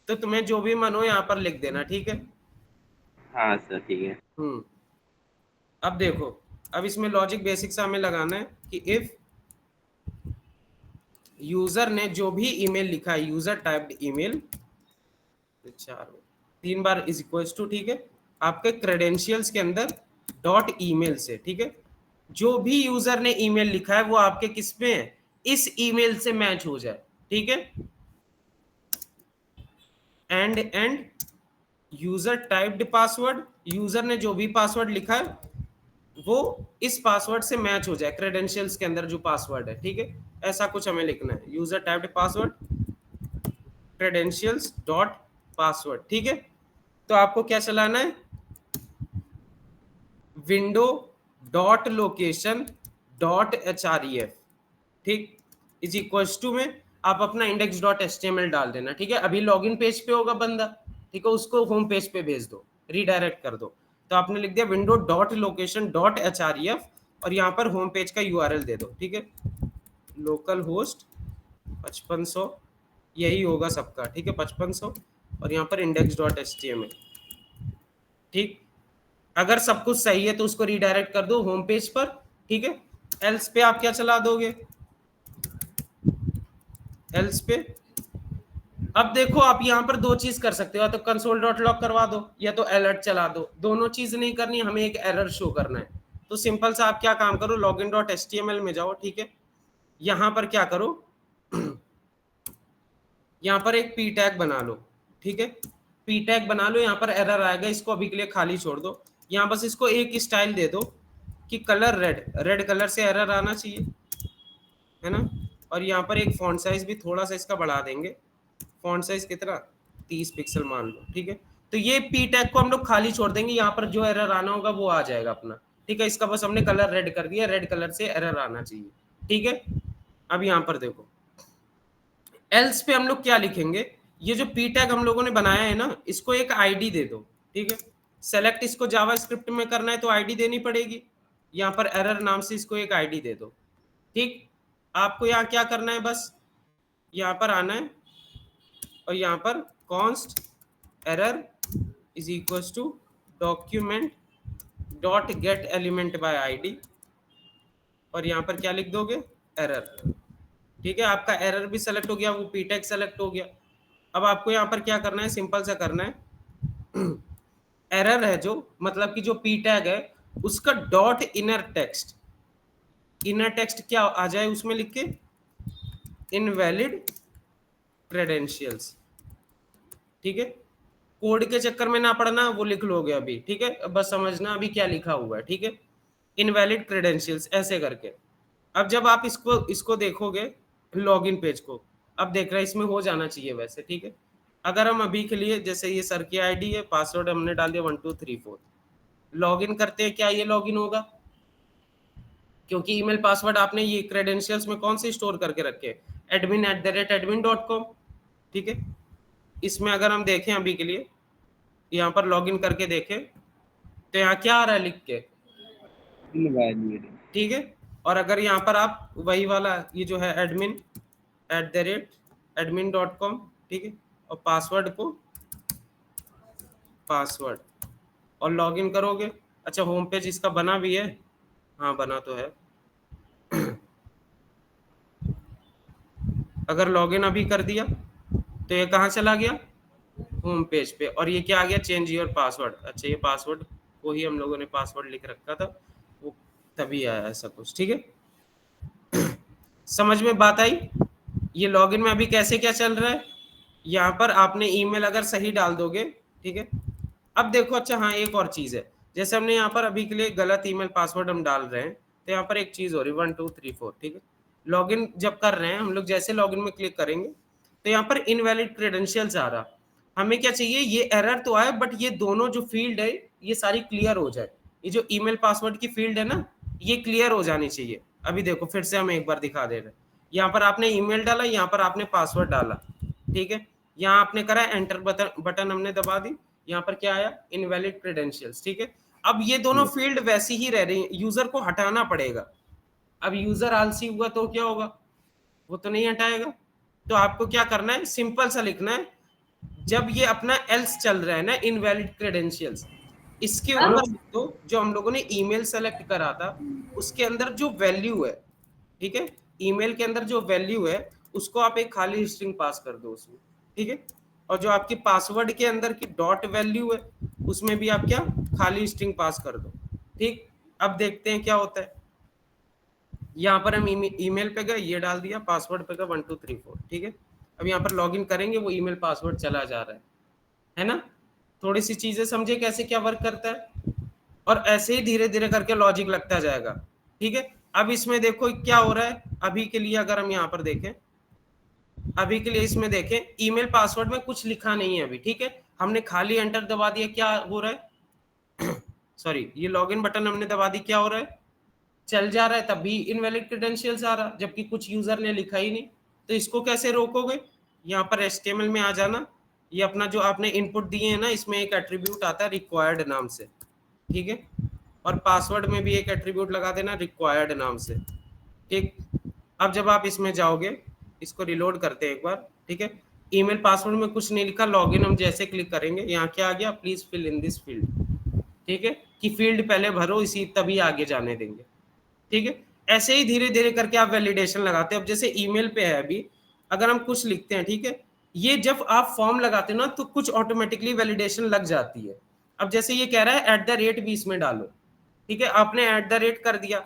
तो तुम्हें जो भी मन हो यहाँ पर लिख देना, ठीक है। हाँ सर ठीक है। अब देखो, अब इसमें लॉजिक बेसिक सा हमें लगाना है कि इफ यूजर ने जो भी ईमेल लिखा है, यूजर टाइप्ड ईमेल 3 बार इज इक्वल टू, ठीक है, आपके क्रेडेंशियल्स के अंदर डॉट ईमेल से, ठीक है, जो भी यूजर ने ईमेल लिखा है वो आपके किस में है, इस ईमेल से मैच हो जाए, ठीक है। And user typed password, user ने जो भी पासवर्ड लिखा है वो इस पासवर्ड से मैच हो जाए, क्रेडेंशियल्स के अंदर जो पासवर्ड है, ठीक है, ऐसा कुछ हमें लिखना है, user typed password credentials dot password, ठीक है। तो आपको क्या चलाना है, window dot location dot href, ठीक, इज इक्वल्स टू में आप अपना इंडेक्स डॉट html डाल देना, ठीक है। अभी लॉगिन पेज पे होगा बंदा, ठीक है, उसको होम पेज पे भेज दो, रीडायरेक्ट कर दो। तो आपने लिख दिया window dot location dot href और यहाँ पर होम पेज का यूआरएल दे दो, ठीक है, लोकल होस्ट 5500, यही होगा सबका, ठीक है, 5500, और यहाँ पर इंडेक्स डॉट html, ठीक। अगर सब कुछ सही है तो उसको रीडायरेक्ट कर दो होम पेज पर, ठीक है। एल्स पे आप क्या चला दोगे, एल्स पे अब देखो आप यहाँ पर दो चीज कर सकते हो, या तो कंसोल डॉट लॉग करवा दो या तो अलर्ट चला दो, दोनों चीज नहीं करनी, हमें एक एरर शो करना है। तो सिंपल सा आप क्या काम करो, लॉगिन डॉट html में जाओ, ठीक है, यहाँ पर क्या करो यहाँ पर एक पी टैग बना लो, ठीक है, पी टैग बना लो, यहाँ पर एरर आएगा, इसको अभी के लिए खाली छोड़ दो। यहाँ बस इसको एक स्टाइल दे दो कि कलर रेड कलर से एरर आना चाहिए, है ना। और यहाँ पर एक फॉन्ट साइज भी थोड़ा सा इसका बढ़ा देंगे, फॉन्ट साइज कितना, 30 पिक्सल मान लो, ठीक है। तो ये पी टैग को हम लोग खाली छोड़ देंगे, यहाँ पर जो एरर आना होगा वो आ जाएगा अपना, ठीक है। इसका बस हमने कलर रेड कर दिया, रेड कलर से एरर आना चाहिए, ठीक है। अब यहाँ पर देखो एल्स पे हम लोग क्या लिखेंगे, ये जो पी टैग हम लोगों ने बनाया है ना, इसको एक आईडी दे दो, ठीक है। सेलेक्ट इसको जावा स्क्रिप्ट में करना है तो आईडी देनी पड़ेगी, यहाँ पर एरर नाम से इसको एक आईडी दे दो, ठीक। आपको यहाँ क्या करना है, बस यहाँ पर आना है और यहाँ पर const error is equals to document dot get element by ID, और यहाँ पर क्या लिख दोगे, एरर, ठीक है। आपका एरर भी सेलेक्ट हो गया, वो पी टैग सेलेक्ट हो गया। अब आपको यहाँ पर क्या करना है, सिंपल सा करना है एरर है जो मतलब कि जो पी टैग है उसका डॉट इनर टेक्स्ट क्या आ जाए उसमें लिख के, इनवैलिड क्रेडेंशियल्स, ठीक है। कोड के चक्कर में ना पढ़ना, वो लिख लोगे अभी, ठीक है, बस समझना अभी क्या लिखा हुआ है, ठीक है, इनवैलिड क्रेडेंशियल्स ऐसे करके। अब जब आप इसको देखोगे लॉगिन पेज को, अब देख रहे हैं इसमें हो जाना चाहिए वैसे, ठीक है। अगर हम अभी के लिए जैसे ये सर की आईडी है, पासवर्ड हमने डाल दिया 1234, लॉगिन करते हैं, क्या ये लॉगिन होगा, क्योंकि ईमेल पासवर्ड आपने ये क्रेडेंशियल्स में कौन से स्टोर करके रखे, admin@admin.com, ठीक है। इसमें अगर हम देखें अभी के लिए यहाँ पर लॉगिन करके देखें तो यहाँ क्या आ रहा है लिख के, ठीक है। और अगर यहाँ पर आप वही वाला ये जो है admin@admin.com, ठीक है, और पासवर्ड और लॉगिन करोगे, अच्छा होम पेज इसका बना भी है, हाँ बना तो है अगर लॉगिन अभी कर दिया तो ये कहाँ चला गया, होम पेज पे, और ये क्या आ गया, चेंज योर पासवर्ड। अच्छा ये पासवर्ड को ही हम लोगों ने पासवर्ड लिख रखा था, वो तभी आया ऐसा कुछ, ठीक है। समझ में बात आई। ये लॉगिन में अभी कैसे क्या चल रहा है, यहाँ पर आपने ईमेल अगर सही डाल दोगे, ठीक है। अब देखो अच्छा हाँ एक और चीज है, जैसे हमने यहाँ पर अभी के लिए गलत ईमेल पासवर्ड हम डाल रहे हैं, तो यहाँ पर एक चीज हो रही 1234, ठीक है। लॉगिन जब कर रहे हैं हम लोग, जैसे लॉगिन में क्लिक करेंगे तो यहाँ पर इनवैलिड क्रेडेंशियल्स आ रहा, हमें क्या चाहिए, ये एरर तो आए बट ये दोनों जो फील्ड है ये सारी क्लियर हो जाए, ये जो ईमेल पासवर्ड की फील्ड है ना ये क्लियर हो जानी चाहिए। अभी देखो फिर से हम एक बार दिखा दे रहे हैं, यहाँ पर आपने ईमेल डाला, यहाँ पर आपने पासवर्ड डाला, ठीक है, यहाँ आपने करा एंटर बटन हमने दबा दी, यहाँ पर क्या आया, इनवैलिड क्रेडेंशियल्स, ठीक है। अब ये दोनों फील्ड वैसी ही रह रही है, यूजर को हटाना पड़ेगा। अब यूजर आलसी हुआ तो क्या होगा, वो तो नहीं हटाएगा। तो आपको क्या करना है, सिंपल सा लिखना है, जब ये अपना एल्स चल रहा है ना, इनवैलिड क्रेडेंशियल्स, इसके ऊपर तो जो हम लोगों ने ईमेल सेलेक्ट करा था उसके अंदर जो वैल्यू है, ठीक है, ईमेल के अंदर जो वैल्यू है उसको आप एक खाली स्ट्रिंग पास कर दो उसमें, ठीक है। और जो आपकी पासवर्ड के अंदर की डॉट वैल्यू है उसमें भी आप क्या खाली स्ट्रिंग पास कर दो, ठीक। अब देखते हैं क्या होता है, यहाँ पर हम ईमेल पे गए, ये डाल दिया, पासवर्ड पे गए 1234, ठीक है। अब यहाँ पर लॉगिन करेंगे, वो ईमेल पासवर्ड चला जा रहा है ना। थोड़ी सी चीजें समझे कैसे क्या वर्क करता है, और ऐसे ही धीरे धीरे करके लॉजिक लगता जाएगा, ठीक है। अब इसमें देखो क्या हो रहा है, अभी के लिए अगर हम यहाँ पर देखें, अभी के लिए इसमें देखें ईमेल पासवर्ड में कुछ लिखा नहीं है अभी, ठीक है, हमने खाली एंटर दबा दिया, क्या हो रहा है सॉरी ये लॉगिन बटन हमने दबा दी, क्या हो रहा है, चल जा रहा है तब भी इनवैलिड क्रेडेंशियल्स आ रहा, जबकि कुछ यूजर ने लिखा ही नहीं। तो इसको कैसे रोकोगे? यहाँ पर HTML में आ जाना, ये अपना जो आपने इनपुट दिए हैं ना, इसमें एक एट्रीब्यूट आता है रिक्वायर्ड नाम से, ठीक है, और पासवर्ड में भी एक एट्रीब्यूट लगा देना रिक्वायर्ड नाम से, ठीक। अब जब आप इसमें जाओगे, इसको रिलोड करते हैं एक बार, ठीक है, ईमेल पासवर्ड में कुछ नहीं लिखा, लॉगिन हम जैसे क्लिक करेंगे, यहाँ क्या आ गया, please fill in this field, ठीक है, कि फील्ड पहले भरो, इसी तभी आगे जाने देंगे, ठीक है। ऐसे ही धीरे धीरे करके आप वैलिडेशन लगाते हैं। अब जैसे ईमेल पे है, अभी अगर हम कुछ लिखते हैं, ठीक है, ये जब आप फॉर्म लगाते हो ना तो कुछ ऑटोमेटिकली वैलिडेशन लग जाती है। अब जैसे ये कह रहा है @ भी इसमें डालो, ठीक है, आपने @ कर दिया,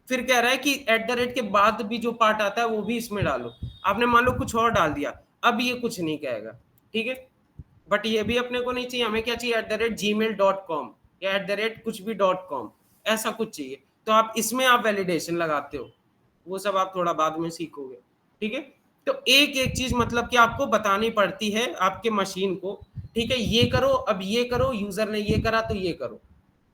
फिर कह रहा है कि @ के बाद भी जो पार्ट आता है वो भी इसमें डालो, आपने मान लो कुछ और डाल दिया, अब ये कुछ नहीं कहेगा, ठीक है। बट ये भी अपने को नहीं चाहिए, हमें क्या चाहिए, @gmail.com या कुछ भी .com, ऐसा कुछ चाहिए। तो आप इसमें आप वैलिडेशन लगाते हो, वो सब आप थोड़ा बाद में सीखोगे, ठीक है। तो एक एक चीज मतलब कि आपको बतानी पड़ती है आपके मशीन को, ठीक है, ये करो, अब ये करो, यूजर ने ये करा तो ये करो,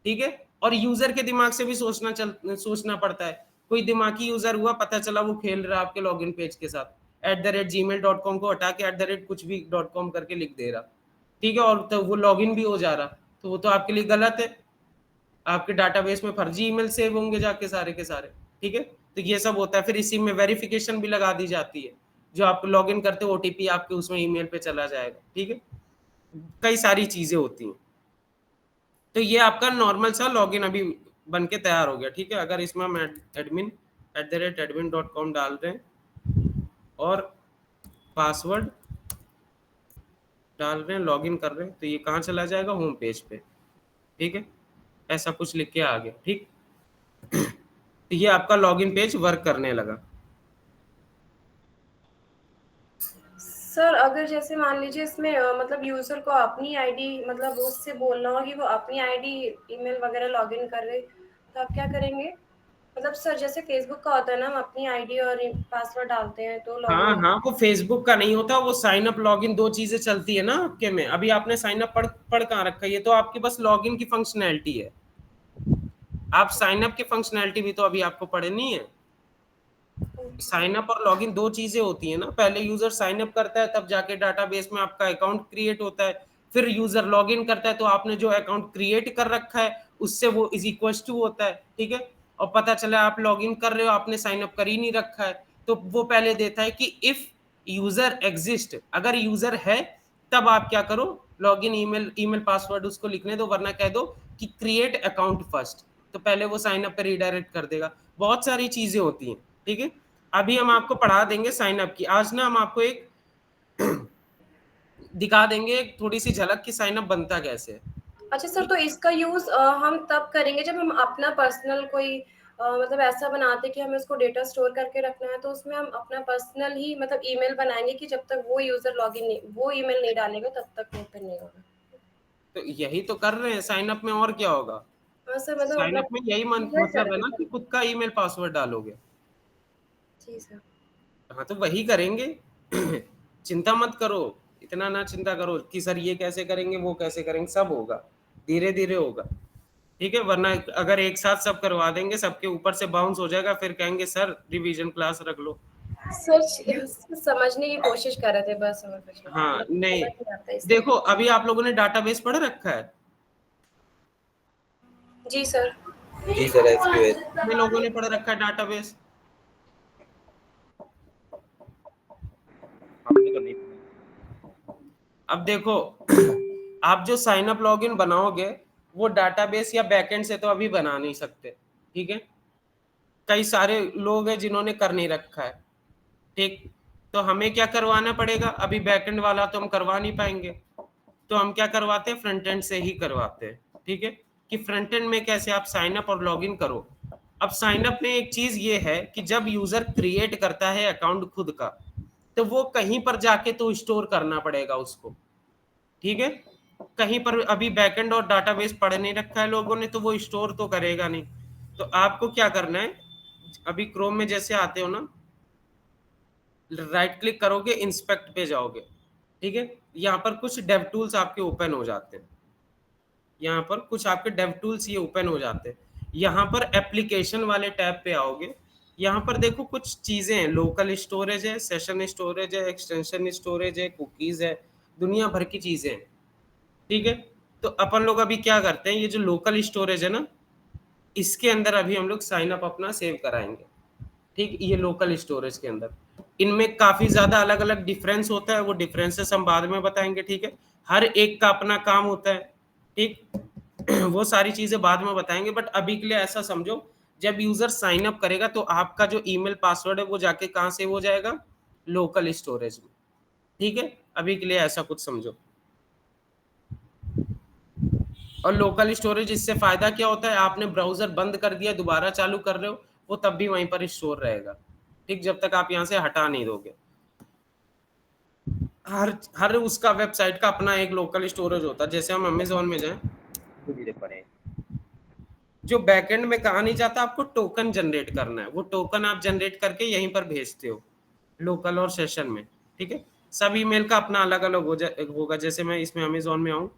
ठीक है। और यूजर के दिमाग से भी सोचना पड़ता है। कोई दिमागी यूजर हुआ, पता चला वो खेल रहा है आपके लॉगिन पेज के साथ, @gmail.com को हटा के कुछ भी .com करके लिख दे रहा, ठीक है, और तो वो लॉगिन भी हो जा रहा, तो वो तो आपके लिए गलत है। आपके डाटाबेस में फर्जी ईमेल सेव होंगे जाके सारे के सारे, ठीक है। तो ये सब होता है। फिर इसी में वेरिफिकेशन भी लगा दी जाती है, जो आप लॉगिन करते हो OTP आपके उसमें ईमेल पे चला जाएगा, ठीक है। कई सारी चीजें होती हैं। तो ये आपका नॉर्मल सा लॉगिन अभी बन के तैयार हो गया, ठीक है। अगर इसमें हम admin@admin.com डाल रहे हैं और पासवर्ड डाल रहे हैं, लॉगिन कर रहे हैं, तो ये कहाँ चला जाएगा, होम पेज पे, ठीक है। ऐसा कुछ लिख के आ गया, ठीक। तो ये आपका लॉगिन पेज वर्क करने लगा। सर अगर जैसे मान लीजिए इसमें मतलब यूजर को अपनी आईडी मतलब उससे बोलना हो कि वो अपनी आईडी ईमेल वगैरह लॉगिन कर रहे, तो आप क्या करेंगे? मतलब सर जैसे फेसबुक का होता है ना, हम अपनी आईडी और पासवर्ड डालते हैं तो हाँ लॉगिन। हाँ, वो फेसबुक का नहीं होता, वो साइन अप लॉगिन दो चीजें चलती है ना आपके में। अभी आपने साइन अप पढ़ कहाँ रखा है, ये तो आपकी बस लॉगिन की फंक्शनैलिटी है। आप साइन अप की फंक्शनैलिटी भी तो अभी आपको पढ़नी है। साइन अप और लॉगिन दो चीजें होती है ना, पहले यूजर साइन अप करता है तब जाके डाटाबेस में आपका अकाउंट क्रिएट होता है, फिर यूजर लॉगिन करता है तो आपने जो अकाउंट क्रिएट कर रखा है उससे वो इज इक्वल टू होता है, ठीक है। और पता चला आप लॉगिन कर रहे हो, आपने साइन अप कर ही नहीं रखा है, तो वो पहले देता है कि इफ यूजर एग्जिस्ट, अगर यूजर है तब आप क्या करो, लॉगिन ईमेल पासवर्ड उसको लिखने दो, वरना कह दो कि क्रिएट अकाउंट फर्स्ट, तो पहले वो साइन अप पे रीडायरेक्ट कर देगा। बहुत सारी चीजें होती हैं, ठीक है। अभी हम आपको पढ़ा देंगे साइन अप की। आज ना हम आपको एक दिखा देंगे एक थोड़ी सी झलक कि साइन अप बनता कैसे है। अच्छा सर, तो इसका यूज हम तब करेंगे जब हम अपना पर्सनल कोई मतलब ऐसा बनाते कि हमें उसको डेटा स्टोर करके रखना है, तो उसमें हम अपना पर्सनल ही मतलब ईमेल बनाएंगे कि जब तक वो यूजर लॉगिन नहीं, वो ईमेल नहीं डालेगा तब तक ओपन नहीं होगा। तो यही तो कर रहे हैं साइन अप में, और क्या होगा। हाँ सर, मतलब साइन अपना अप में यही ईमेल मतलब है ना करेंगे। कि खुद का ईमेल पासवर्ड डालोगे। जी सर। हाँ तो वही करेंगे। चिंता मत करो, इतना ना चिंता करो कि सर ये कैसे करेंगे वो कैसे करेंगे, सब होगा, धीरे धीरे होगा, ठीक है। वरना अगर एक साथ सब करवा देंगे सबके ऊपर से बाउंस हो जाएगा, फिर कहेंगे सर रिवीजन क्लास रख लो। सर समझने की कोशिश कर रहे थे बस, और कुछ नहीं, हाँ मतलब नहीं, समझ नहीं आता इसलिए। देखो अभी आप लोगों ने डाटाबेस पढ़ रखा है। जी सर। जी सर, SQL। कितने लोगों ने पढ़ रखा है डाटाबेस? हमने तो नहीं। अब देखो, आप जो साइन अप लॉगिन बनाओगे वो डाटाबेस या बैकएंड से तो अभी बना नहीं सकते, ठीक है। कई सारे लोग हैं जिन्होंने कर नहीं रखा है, ठीक। तो हमें क्या करवाना पड़ेगा, अभी बैकएंड वाला तो हम करवा नहीं पाएंगे, तो हम क्या करवाते हैं, फ्रंट एंड से ही करवाते हैं, ठीक है। कि फ्रंट एंड में कैसे आप साइन अप और लॉगिन करो। अब साइन अप में एक चीज ये है कि जब यूजर क्रिएट करता है अकाउंट खुद का, तो वो कहीं पर जाके तो स्टोर करना पड़ेगा उसको, ठीक है। कहीं पर अभी बैकएंड और डाटाबेस पढ़ नहीं रखा है लोगों ने, तो वो स्टोर तो करेगा नहीं। तो आपको क्या करना है, अभी क्रोम में जैसे आते हो ना, राइट क्लिक करोगे, इंस्पेक्ट पे जाओगे, ठीक है। यहाँ पर कुछ डेव टूल्स आपके ओपन हो जाते हैं, यहाँ पर कुछ आपके डेव टूल्स ये ओपन हो जाते हैं। यहाँ पर एप्लीकेशन वाले टैब पे आओगे, यहाँ पर देखो कुछ चीजें हैं, लोकल स्टोरेज है, सेशन स्टोरेज है, एक्सटेंशन स्टोरेज है, कुकीज है, दुनिया भर की चीजें हैं, ठीक है। तो अपन लोग अभी क्या करते हैं, ये जो लोकल स्टोरेज है ना, इसके अंदर अभी हम लोग साइन अप अपना सेव कराएंगे, ठीक। ये लोकल स्टोरेज के अंदर इनमें काफी ज्यादा अलग अलग डिफरेंस होता है, वो डिफरेंसेस हम बाद में बताएंगे, ठीक है। हर एक का अपना काम होता है, ठीक। वो सारी चीजें बाद में बताएंगे, बट अभी के लिए ऐसा समझो, जब यूजर साइन अप करेगा तो आपका जो ईमेल पासवर्ड है वो जाके कहाँ सेव हो जाएगा, लोकल स्टोरेज में, ठीक है। अभी के लिए ऐसा कुछ समझो। और लोकल स्टोरेज इससे फायदा क्या होता है, आपने ब्राउजर बंद कर दिया, दोबारा चालू कर रहे हो, वो तब भी वहीं पर स्टोर रहेगा, ठीक, जब तक आप यहाँ से हटा नहीं दोगे। हर उसका वेबसाइट का अपना एक लोकल स्टोरेज होता है। जैसे हम अमेज़न में जाएं, धीरे पड़े जो बैकएंड में कहा नहीं जाता, आपको टोकन जनरेट करना है, वो टोकन आप जनरेट करके यहीं पर भेजते हो, लोकल और सेशन में, ठीक है। सब ईमेल का अपना अलग अलग होगा। जैसे मैं इसमें अमेज़न में आऊँ,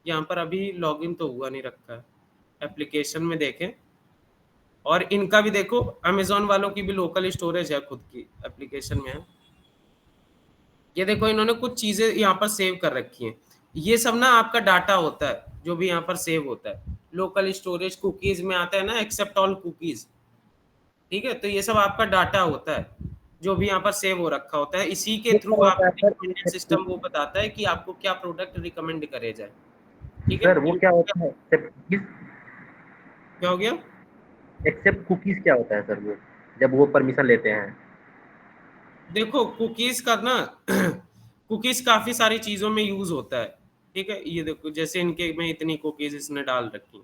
यहाँ पर अभी लॉगिन तो हुआ नहीं रखा है, एप्लीकेशन में देखें, और इनका भी देखो, अमेज़न वालों की भी लोकल स्टोरेज है, खुद की एप्लीकेशन में है। ये देखो इन्होंने कुछ चीजें यहाँ पर सेव कर रखी हैं, ये सब ना आपका डाटा होता है जो भी यहाँ पर सेव होता है। लोकल स्टोरेज कुकीज में आता है ना, एक्सेप्ट ऑल कुकीज, ठीक है। तो ये सब आपका डाटा होता है जो भी यहाँ पर सेव हो रखा होता है, इसी के थ्रू आपका रिकमेंडेड सिस्टम वो बताता है कि आपको क्या प्रोडक्ट रिकमेंड करे जाए, ठीक है। सर वो क्या होता है, क्या हो गया, एक्सेप्ट कुकीज क्या होता है सर, वो जब वो परमिशन लेते हैं? देखो कुकीज का ना कुकीज काफी सारी चीजों में यूज होता है, ठीक है। ये देखो जैसे इनके में इतनी कुकीज इसने डाल रखी,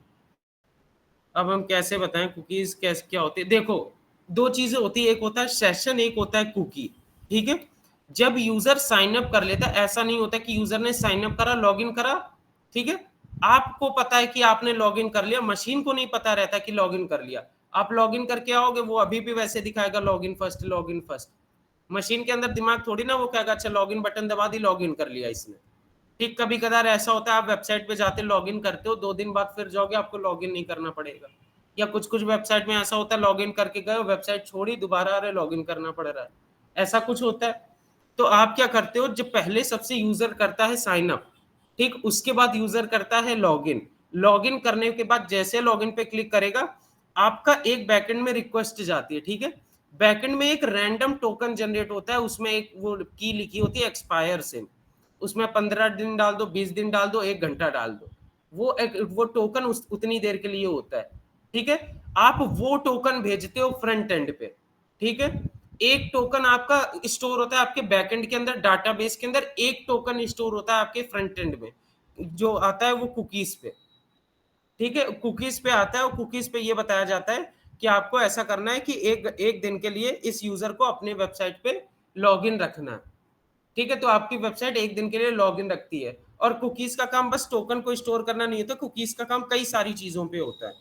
अब हम कैसे बताएं कुकीज कैसे क्या होती है। देखो दो चीजें होती है, एक होता है सेशन, एक होता है कुकी, ठीक है। जब यूजर साइन अप कर लेता है, ऐसा नहीं होता कि यूजर ने साइन अप करा, लॉगिन करा, ठीक है, आपको पता है कि आपने लॉगिन कर लिया, मशीन को नहीं पता रहता कि लॉगिन कर लिया। आप लॉगिन करके आओगे, वो अभी भी वैसे दिखाएगा login first, login first. Machine के अंदर दिमाग थोड़ी ना वो कहेगा अच्छा लॉगिन बटन दबा दी, लॉगिन कर लिया इसने, ठीक। कभी कदार ऐसा होता है, आप वेबसाइट पे जाते लॉगिन करते हो, 2 दिन बाद फिर जाओगे, आपको लॉगिन नहीं करना पड़ेगा। या कुछ कुछ वेबसाइट में ऐसा होता है, लॉगिन करके गए, वेबसाइट छोड़ी, दोबारा अरे लॉगिन करना पड़ रहा है, ऐसा कुछ होता है। तो आप क्या करते हो, जब पहले सबसे यूजर करता है साइन अप, ठीक, उसके बाद यूजर करता है लॉगिन। लॉगिन करने के बाद जैसे लॉगिन पे क्लिक करेगा, आपका एक बैकएंड में रिक्वेस्ट जाती है, ठीक है। बैकएंड में एक रैंडम टोकन जनरेट होता है, उसमें एक वो की लिखी होती है एक्सपायर से, उसमें 15 दिन डाल दो, 20 दिन डाल दो, 1 घंटा डाल दो, वो टोकन उतनी देर के लिए होता है, ठीक है। आप वो टोकन भेजते हो फ्रंट एंड पे, ठीक है। एक टोकन आपका स्टोर होता है आपके बैकएंड के अंदर, डाटाबेस के अंदर एक टोकन स्टोर होता है आपके फ्रंट एंड में, जो आता है वो कुकीज पे, ठीक है। कुकीज पे आता है, और कुकीज पे ये बताया जाता है कि आपको ऐसा करना है कि एक दिन के लिए इस यूजर को अपने वेबसाइट पे लॉगिन रखना है, ठीक है। तो आपकी वेबसाइट एक दिन के लिए लॉगिन रखती है, और कुकीज का काम बस टोकन को स्टोर करना नहीं होता, कुकीज का काम कई सारी चीजों पे होता है।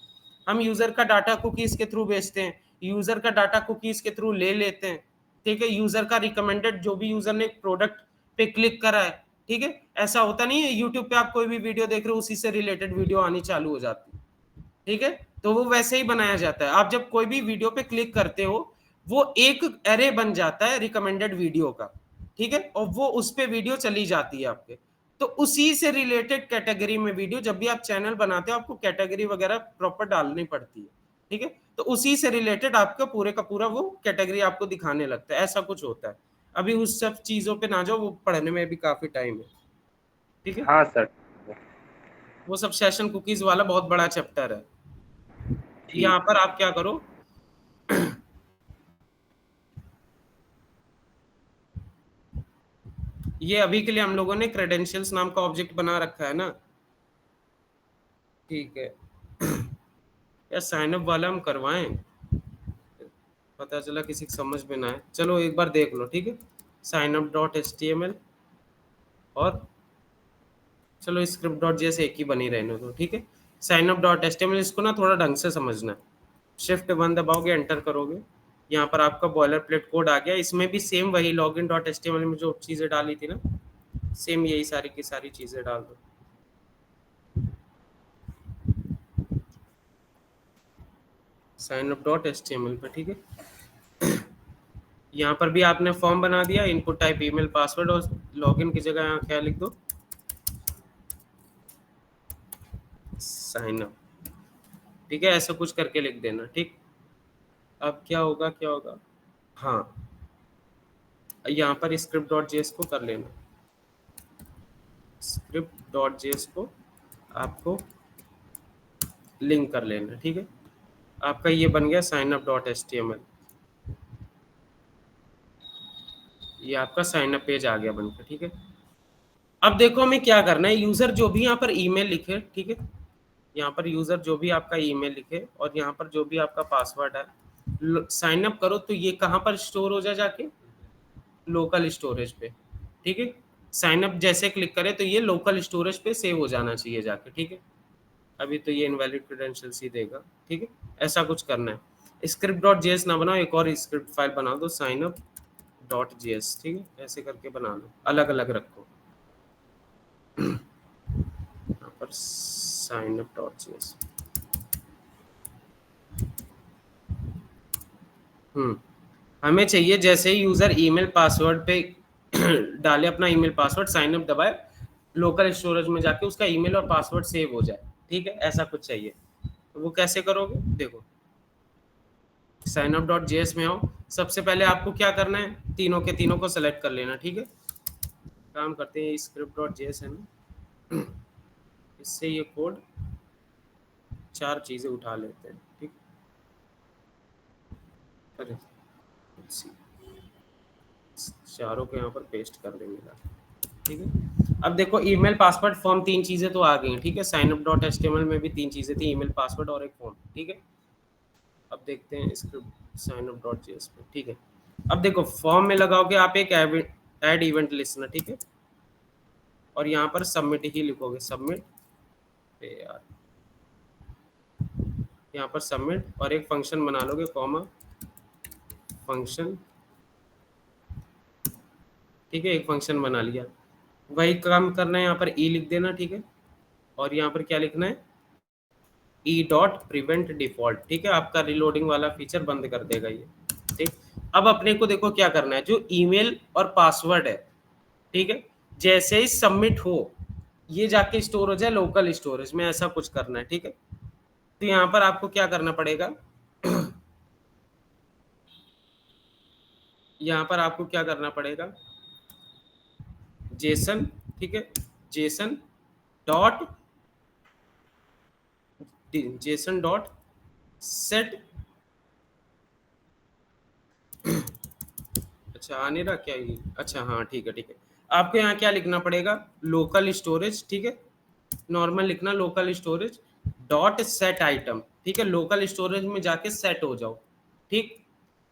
हम यूजर का डाटा कुकीज के थ्रू भेजते हैं, यूजर का डाटा कुकीज के थ्रू ले लेते हैं, ठीक है। यूजर का रिकमेंडेड जो भी यूजर ने प्रोडक्ट पे क्लिक करा है, ठीक है, ऐसा होता नहीं है यूट्यूब पे आप कोई भी वीडियो देख रहे हो, उसी से रिलेटेड वीडियो आनी चालू हो जाती है, ठीक है। तो वो वैसे ही बनाया जाता है, आप जब कोई भी वीडियो पे क्लिक करते हो, वो एक एरे बन जाता है रिकमेंडेड वीडियो का, ठीक है, और वो उस पे वीडियो चली जाती है आपके। तो उसी से रिलेटेड कैटेगरी में वीडियो, जब भी आप चैनल बनाते हो आपको कैटेगरी वगैरह प्रॉपर डालनी पड़ती है, ठीक है। तो उसी से रिलेटेड आपका पूरे का पूरा वो कैटेगरी आपको दिखाने लगता है, ऐसा कुछ होता है। अभी उस सब चीजों पे ना जाओ, वो पढ़ने में भी काफी टाइम है, ठीक है। हाँ सर, वो सब सेशन कुकीज वाला बहुत बड़ा चैप्टर है। यहाँ पर आप क्या करो, ये अभी के लिए हम लोगों ने क्रेडेंशियल्स नाम का ऑब्जेक्ट बना रखा है ना, ठीक है। यार साइन अप वाला हम करवाएं, पता चला किसी को समझ में ना आए, चलो एक बार देख लो, ठीक है। signup.html और चलो script.js एक ही बनी रहने दो, ठीक है। signup.html इसको ना थोड़ा ढंग से समझना, शिफ्ट 1 दबाओगे, एंटर करोगे, यहाँ पर आपका बॉयलर प्लेट कोड आ गया। इसमें भी सेम वही login.html में जो चीजें डाली थी ना, सेम यही सारी की सारी चीजें डाल दो। साइन अप डॉट HTML पे, ठीक है। यहाँ पर भी आपने फॉर्म बना दिया, इनपुट टाइप ईमेल पासवर्ड, और लॉगिन की जगह यहाँ क्या लिख दो, साइन अप, ठीक है, ऐसा कुछ करके लिख देना, ठीक। अब क्या होगा, क्या होगा, हाँ, यहाँ पर स्क्रिप्ट डॉट जेएस को कर लेना, स्क्रिप्ट डॉट जेएस को आपको लिंक कर लेना, ठीक है। आपका ये बन गया साइन अप डॉट HTML, ये आपका साइन अप पेज आ गया बनकर, ठीक है। अब देखो हमें क्या करना है, यूजर जो भी यहाँ पर ईमेल लिखे, ठीक है, यहाँ पर यूजर जो भी आपका ईमेल लिखे और यहाँ पर जो भी आपका पासवर्ड है, साइन अप करो तो ये कहाँ पर स्टोर हो जाए, जाके लोकल स्टोरेज पे, ठीक है। साइन अप जैसे क्लिक करें तो ये लोकल स्टोरेज पे सेव हो जाना चाहिए जाके, ठीक है। अभी तो ये इनवैलिड क्रेडेंशियल्स ही देगा, ठीक है। ऐसा कुछ करना है, स्क्रिप्ट डॉट जेएस ना बनाओ, एक और स्क्रिप्ट फाइल बना दो, साइन अप डॉट जेएस, ठीक है, ऐसे करके बना लो, अलग अलग रखो। यहाँ पर साइन अप डॉट जेएस, हमें चाहिए जैसे ही यूजर ईमेल पासवर्ड पे डाले अपना ईमेल पासवर्ड, साइन अप दबाए, लोकल स्टोरेज में जाके उसका ईमेल और पासवर्ड सेव हो जाए, ठीक है, ऐसा कुछ चाहिए। तो वो कैसे करोगे, देखो साइन अप डॉट जेएस में आओ, सबसे पहले आपको क्या करना है, तीनों के तीनों को सेलेक्ट कर लेना, ठीक है। काम करते हैं, स्क्रिप्ट डॉट जेएस है ना, इससे ये कोड 4 चीजें उठा लेते हैं, ठीक। अरे चारों को यहाँ पर पेस्ट कर देंगे, ठीक है। अब देखो ईमेल पासवर्ड फॉर्म 3 चीजें तो आ गई हैं, ठीक है। साइन अप डॉट HTML में भी 3 चीजें थी, ईमेल पासवर्ड और एक फॉर्म, ठीक है। अब देखते हैं script sign up dot JS पे, ठीक है। अब देखो फॉर्म में लगाओगे आप एक ऐड इवेंट लिस्टनर, ठीक है, और यहाँ पर सबमिट ही लिखोगे, सबमिट यार, यहाँ पर सबमिट, और एक फंक्शन बना लोगे, कॉमा फंक्शन, ठीक है, एक फंक्शन बना लिया। वही काम करना है, यहाँ पर ई लिख देना, ठीक है, और यहाँ पर क्या लिखना है, ई डॉट प्रिवेंट डिफॉल्ट, ठीक है, आपका रिलोडिंग वाला फीचर बंद कर देगा ये, ठीक। अब अपने को देखो क्या करना है, जो ईमेल और पासवर्ड है, ठीक है, जैसे ही सबमिट हो ये जाके स्टोर हो जाए लोकल स्टोरेज में, ऐसा कुछ करना है, ठीक है। तो यहाँ पर आपको क्या करना पड़ेगा, यहाँ पर आपको क्या करना पड़ेगा, जेसन, ठीक है, जेसन डॉट सेट, अच्छा आ नहीं रहा क्या ये, अच्छा हाँ ठीक है, ठीक है। आपको यहाँ क्या लिखना पड़ेगा, लोकल स्टोरेज, ठीक है, नॉर्मल लिखना, local storage dot set item, ठीक है, लोकल स्टोरेज में जाके सेट हो जाओ, ठीक।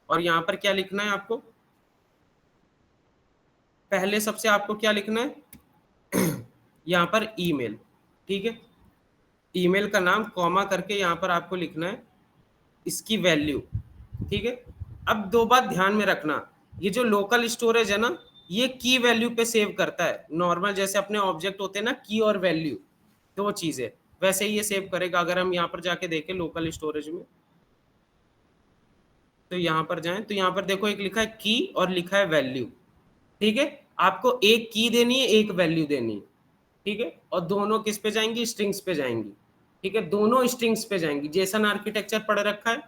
और यहाँ पर क्या लिखना है आपको, पहले सबसे आपको क्या लिखना है, यहाँ पर ईमेल, ठीक है, ईमेल का नाम कॉमा करके यहाँ पर आपको लिखना है इसकी वैल्यू, ठीक है। अब 2 बात ध्यान में रखना, ये जो लोकल स्टोरेज है ना, ये की वैल्यू पे सेव करता है, नॉर्मल जैसे अपने ऑब्जेक्ट होते हैं ना, की और वैल्यू 2 चीजें, वैसे ही ये सेव करेगा। अगर हम यहाँ पर जाके देखें लोकल स्टोरेज में, तो यहाँ पर जाएं तो यहाँ पर देखो एक लिखा है की और लिखा है वैल्यू, ठीक है। आपको एक की देनी है, एक वैल्यू देनी है, ठीक है, और दोनों किस पे जाएंगी, स्ट्रिंग्स पे जाएंगी, ठीक है, दोनों स्ट्रिंग्स पे जाएंगी। जेसन आर्किटेक्चर पढ़ रखा है,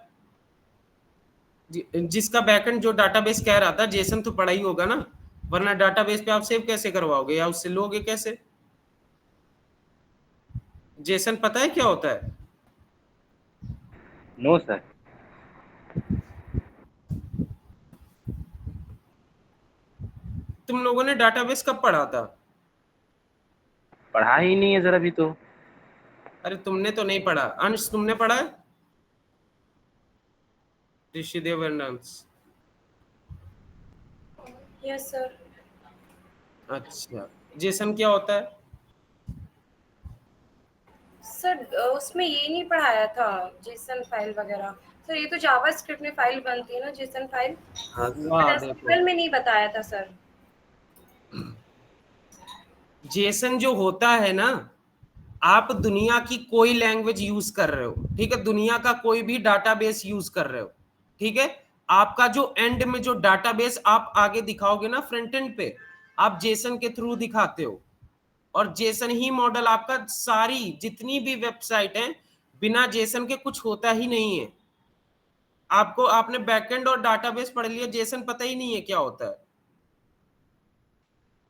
जिसका बैकएंड जो डाटाबेस कह रहा था, जेसन तो पढ़ा ही होगा ना, वरना डाटाबेस पे आप सेव कैसे करवाओगे या उससे लोगे कैसे, जेसन पता है क्या होता है? No sir. तुम लोगों ने डाटाबेस कब पढ़ा था? पढ़ा ही नहीं है सर अभी तो। अरे तुमने तो नहीं पढ़ा, अंश तुमने पढ़ा है? ऋषिदेव एंड अंश, यस सर। अच्छा जेसन क्या होता है? सर उसमें ये नहीं पढ़ाया था, जेसन फाइल वगैरह। सर ये तो जावा स्क्रिप्ट में फाइल बनती है ना, जेसन फाइल, वाह देखो, एसक्यूएल में नहीं बताया था सर। जेसन जो होता है ना, आप दुनिया की कोई लैंग्वेज यूज कर रहे हो, ठीक है, दुनिया का कोई भी डाटाबेस यूज कर रहे हो, ठीक है, आपका जो एंड में जो डाटाबेस आप आगे दिखाओगे ना फ्रंट एंड पे, आप जेसन के थ्रू दिखाते हो, और जेसन ही मॉडल आपका सारी जितनी भी वेबसाइट है बिना जेसन के कुछ होता ही नहीं है। आपको आपने बैकएंड और डाटाबेस पढ़ लिया, जेसन पता ही नहीं है क्या होता है।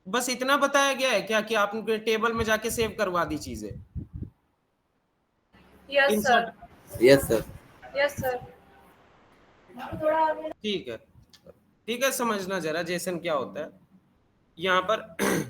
बस इतना बताया गया है क्या कि आपने टेबल में जाके सेव करवा दी चीजें। Yes sir, yes sir. Yes sir. ठीक है, ठीक है, समझना जरा जेसन क्या होता है। यहाँ पर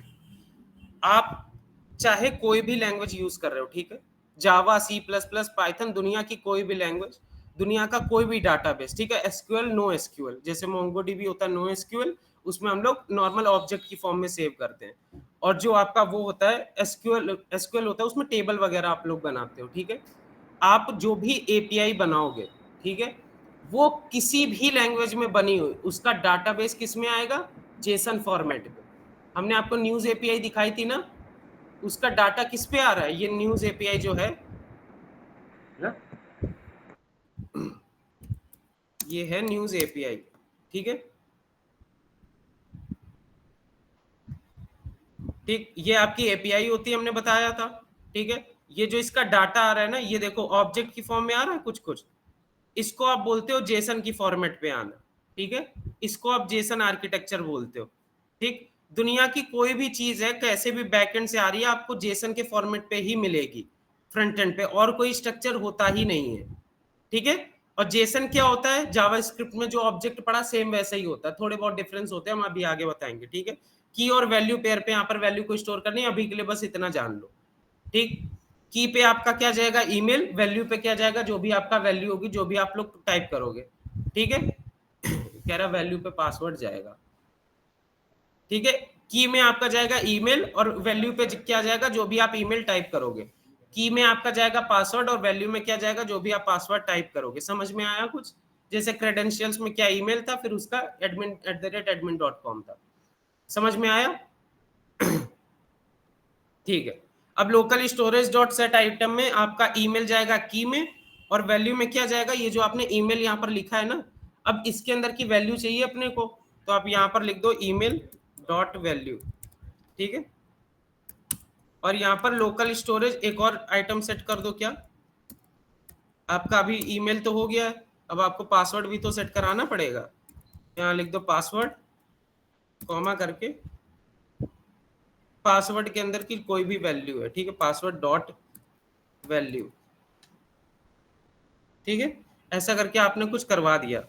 आप चाहे कोई भी लैंग्वेज यूज कर रहे हो, ठीक है, जावा, सी प्लस प्लस, पाइथन, दुनिया की कोई भी लैंग्वेज, दुनिया का कोई भी डाटाबेस, ठीक है, एसक्यूएल, नो एसक्यूएल, जैसे मोंगोडीबी होता है नो एसक्यूएल, उसमें हम लोग नॉर्मल ऑब्जेक्ट की फॉर्म में सेव करते हैं। और जो आपका वो होता है एसक्यूएल, एसक्यूएल होता है उसमें टेबल वगैरह आप लोग बनाते हो, ठीक है। आप जो भी एपीआई बनाओगे, ठीक है, वो किसी भी लैंग्वेज में बनी हुई, उसका डाटाबेस किस में आएगा, जेसन फॉर्मेट पे। हमने आपको न्यूज एपीआई दिखाई थी ना, उसका डाटा किस पे आ रहा है, ये न्यूज एपीआई जो है ना? ये है न्यूज एपीआई, ठीक है, ठीक, ये आपकी एपीआई होती है, हमने बताया था, ठीक है। ये जो इसका डाटा आ रहा है ना, ये देखो ऑब्जेक्ट की फॉर्म में आ रहा है कुछ कुछ, इसको आप बोलते हो जेसन की फॉर्मेट पे आना, ठीक है, इसको आप जेसन आर्किटेक्चर बोलते हो, ठीक। दुनिया की कोई भी चीज है कैसे भी बैकएंड से आ रही है, आपको जेसन के फॉर्मेट पे ही मिलेगी फ्रंट एंड पे, और कोई स्ट्रक्चर होता ही नहीं है, ठीक है। और जेसन क्या होता है, जावास्क्रिप्ट में जो ऑब्जेक्ट पढ़ा सेम वैसा ही होता है, थोड़े बहुत डिफरेंस होते हैं, हम अभी आगे बताएंगे, ठीक है। की और वैल्यू पेयर पे यहाँ पर वैल्यू को स्टोर करनी है, अभी के लिए बस इतना जान लो, ठीक। की पे आपका क्या जाएगा, ईमेल, वैल्यू पे क्या जाएगा, जो भी आपका वैल्यू होगी, जो भी आप लोग टाइप करोगे, ठीक है। कह रहा वैल्यू पे पासवर्ड जाएगा, ठीक है। की में आपका जाएगा ईमेल, और वैल्यू पे क्या जाएगा, जो भी आप ईमेल टाइप करोगे। की में आपका जाएगा पासवर्ड, और वैल्यू में क्या जाएगा, जो भी आप पासवर्ड टाइप करोगे। समझ में आया कुछ, जैसे क्रेडेंशियल्स में क्या ईमेल था, फिर उसका admin@admin.com था, समझ में आया। ठीक है, अब local storage dot set item में आपका ईमेल जाएगा की में, और वैल्यू में क्या जाएगा, ये जो आपने ईमेल यहाँ पर लिखा है ना, अब इसके अंदर की वैल्यू चाहिए अपने को, तो आप यहाँ पर लिख दो ईमेल डॉट वैल्यू, ठीक है। और यहाँ पर लोकल स्टोरेज एक और आइटम सेट कर दो, क्या आपका अभी ईमेल तो हो गया है, अब आपको पासवर्ड भी तो सेट कराना पड़ेगा। यहाँ लिख दो पासवर्ड, कॉमा करके, पासवर्ड के अंदर की कोई भी वैल्यू है, ठीक है, पासवर्ड डॉट वैल्यू, ठीक है। ऐसा करके आपने कुछ करवा दिया,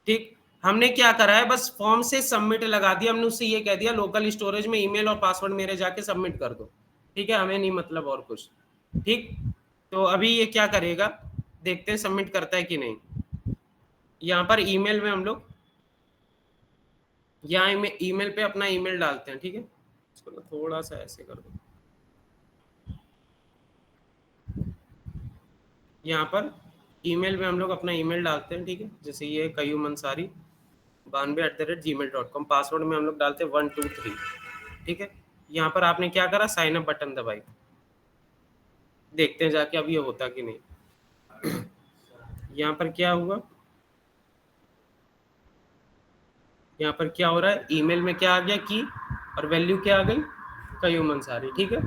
ठीक। हमने क्या करा है, बस फॉर्म से सबमिट लगा दिया, हमने उससे ये कह दिया लोकल स्टोरेज में ईमेल और पासवर्ड मेरे जाके सबमिट कर दो, ठीक है, हमें नहीं मतलब और कुछ, ठीक। तो अभी ये क्या करेगा, देखते हैं सबमिट करता है कि नहीं। यहाँ पर ईमेल में हम लोग यहाँ ईमेल पे अपना ईमेल डालते हैं, ठीक है, इसको थोड़ा सा ऐसे कर दो। यहाँ पर ईमेल में हम लोग अपना ईमेल डालते हैं, ठीक है, जैसे ये कयूम अंसारी 92@gmail.com, पासवर्ड में हम लोग डालते हैं 123, ठीक है। यहाँ पर आपने क्या करा, साइन अप बटन दबाई, देखते हैं जाके अब ये होता कि नहीं। यहाँ पर क्या हुआ, यहाँ पर क्या हो रहा है, ईमेल में क्या आ गया की, और वैल्यू क्या आ गई, कयूम अंसारी, ठीक है।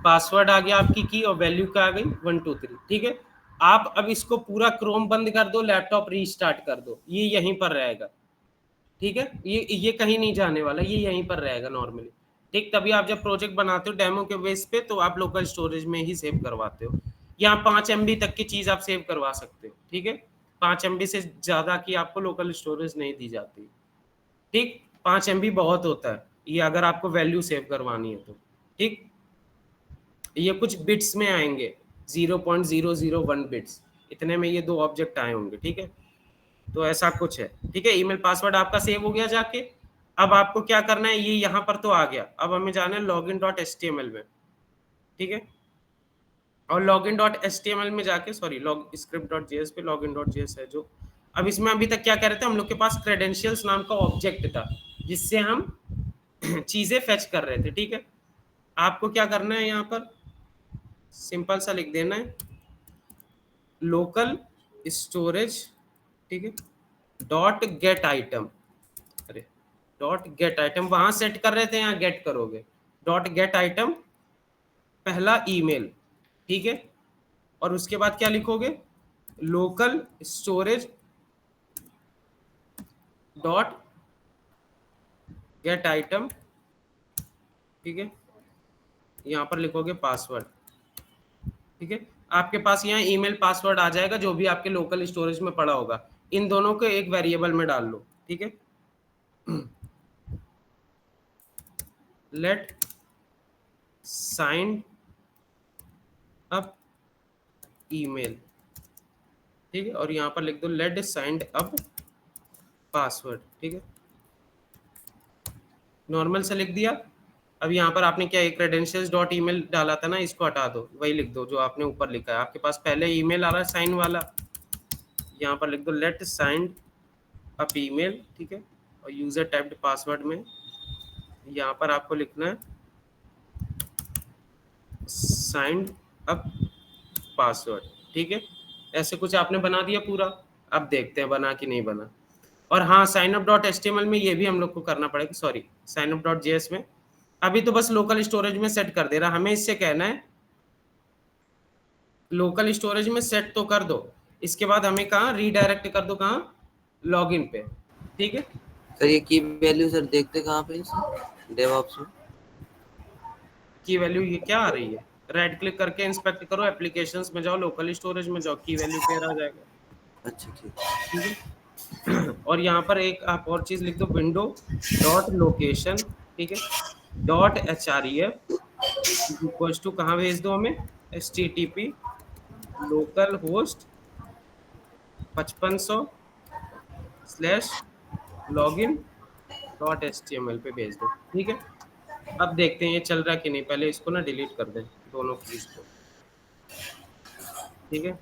पासवर्ड आ गया आपकी की, और वैल्यू क्या आ गई 123, ठीक है। आप अब इसको पूरा क्रोम बंद कर दो, लैपटॉप रीस्टार्ट कर दो, ये यहीं पर रहेगा, ठीक है, ये कहीं नहीं जाने वाला, ये यहीं पर रहेगा नॉर्मली, ठीक। तभी आप जब प्रोजेक्ट बनाते हो डेमो के बेस पे, तो आप लोकल स्टोरेज में ही सेव करवाते हो। यहाँ 5 MB तक की चीज आप सेव करवा सकते हो, ठीक है, 5 MB से ज्यादा की आपको लोकल स्टोरेज नहीं दी जाती, ठीक। 5 MB बहुत होता है ये, अगर आपको वैल्यू सेव करवानी है तो, ठीक। ये कुछ बिट्स में आएंगे, 0.001 बिट्स, इतने में ये 2 ऑब्जेक्ट आए होंगे, ठीक है। तो ऐसा कुछ है, ठीक है। ईमेल पासवर्ड आपका सेव हो गया जाके, अब आपको क्या करना है, ये यहाँ पर तो आ गया, अब हमें जाना है login.html में, ठीक है। और login.html में जाके, सॉरी script.js पे login.js है जो, अब इसमें अभी तक क्या कह रहे थे हम लोग के पास, क्रेडेंशियल्स नाम का ऑब्जेक्ट था जिससे हम चीजें फेच कर रहे थे, ठीक है। आपको क्या करना है, यहाँ पर सिंपल सा लिख देना है लोकल स्टोरेज, ठीक है, डॉट गेट आइटम। अरे डॉट गेट आइटम वहां सेट कर रहे थे, यहाँ गेट करोगे। डॉट गेट आइटम पहला ईमेल, ठीक है, और उसके बाद क्या लिखोगे, local storage dot gate item, ठीक है, यहाँ पर लिखोगे पासवर्ड, ठीक है। आपके पास यहाँ ईमेल पासवर्ड आ जाएगा जो भी आपके लोकल स्टोरेज में पड़ा होगा। इन दोनों को एक वेरिएबल में डाल लो, ठीक है। लेट साइंड अप ईमेल, ठीक है, और यहाँ पर लिख दो लेट साइंड अप पासवर्ड, ठीक है, नॉर्मल से लिख दिया। अब यहाँ पर आपने क्या क्रेडेंशियल्स डॉट ईमेल डाला था ना, इसको हटा दो, वही लिख दो जो आपने ऊपर लिखा है। आपके पास पहले ईमेल आ रहा है साइन वाला, यहाँ पर लिख दो लेट साइंड अप ईमेल, ठीक है, और यूजर टाइप्ड पासवर्ड में यहाँ पर आपको लिखना है साइंड अप पासवर्ड, ठीक है। ऐसे कुछ आपने बना दिया पूरा। अब देखते हैं बना कि नहीं बना। और हाँ, साइन अप डॉट एचटीएमएल में ये भी हम लोग को करना पड़ेगा, sorry sine up dot JS में अभी तो बस लोकल स्टोरेज में सेट कर दे रहा, हमें इससे कहना है लोकल स्टोरेज में सेट तो कर दो, इसके बाद हमें कहाँ रीडायरेक्ट कर दो, कहाँ लॉगिन पे, ठीक है। सर ये की वैल्यू सर देखते कहाँ पे इसे डेवऑप्स में? की वैल्यू ये क्या आ रही है, राइट क्लिक करके इंस्पेक्ट करो, एप्लीकेशंस में जाओ, लोकल स्टोरेज में जाओ, की वैल्यू पेयर आ जाएगा। अच्छा ठीक है। और यहाँ पर एक आप और चीज लिख दो, विंडो डॉट लोकेशन, ठीक है, डॉट HREF इक्वल्स टू कहाँ भेज दो हमें, HTTP local host 5500 slash login dot HTML पे भेज दो, ठीक है। अब देखते हैं ये चल रहा है कि नहीं, पहले इसको ना डिलीट कर दें दोनों कीज को, ठीक है।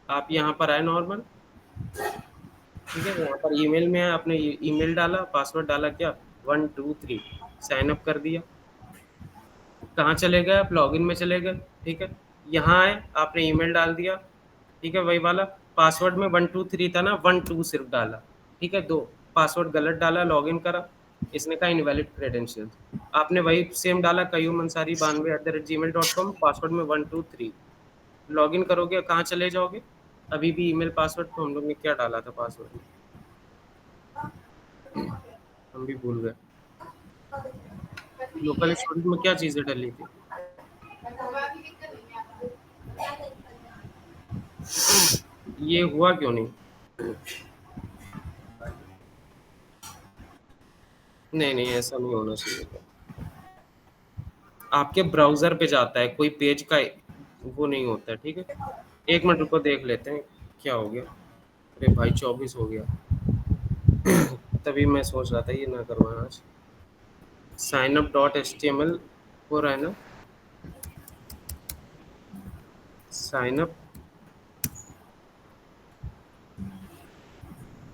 आप यहाँ पर आए नॉर्मल, ठीक है, यहाँ पर ईमेल में आपने ईमेल डाला, पासवर्ड डाला, क्या 1 2 3 साइन अप कर दिया। कहाँ चले गए आप, लॉगिन में चले गए, ठीक है। यहाँ आए, आपने ईमेल डाल दिया, ठीक है, वही वाला पासवर्ड में 1 2 3 था ना, 1 2 सिर्फ डाला, ठीक है, 2 पासवर्ड गलत डाला, लॉगिन करा, इसने कहा इनवैलिड क्रेडेंशियल, आपने वही सेम डाला कयूम अंसारी 92@gmail.com, पासवर्ड में 1 2 3 लॉगिन करोगे, कहाँ चले जाओगे, अभी भी ईमेल पासवर्ड तो हम लोग ने क्या डाला था पासवर्ड में, हम भी भूल गए। लोकल स्टोरेज में क्या चीजें डली थी, ये हुआ क्यों नहीं, नहीं ऐसा नहीं होना चाहिए था। आपके ब्राउजर पे जाता है, कोई पेज का वो नहीं होता है, ठीक है। एक मिनट रुको, देख लेते हैं क्या हो गया। अरे भाई 24 हो गया तभी मैं सोच रहा था ये ना करवाना आज। साइन अप डॉट HTML हो रहा है ना, साइन अप,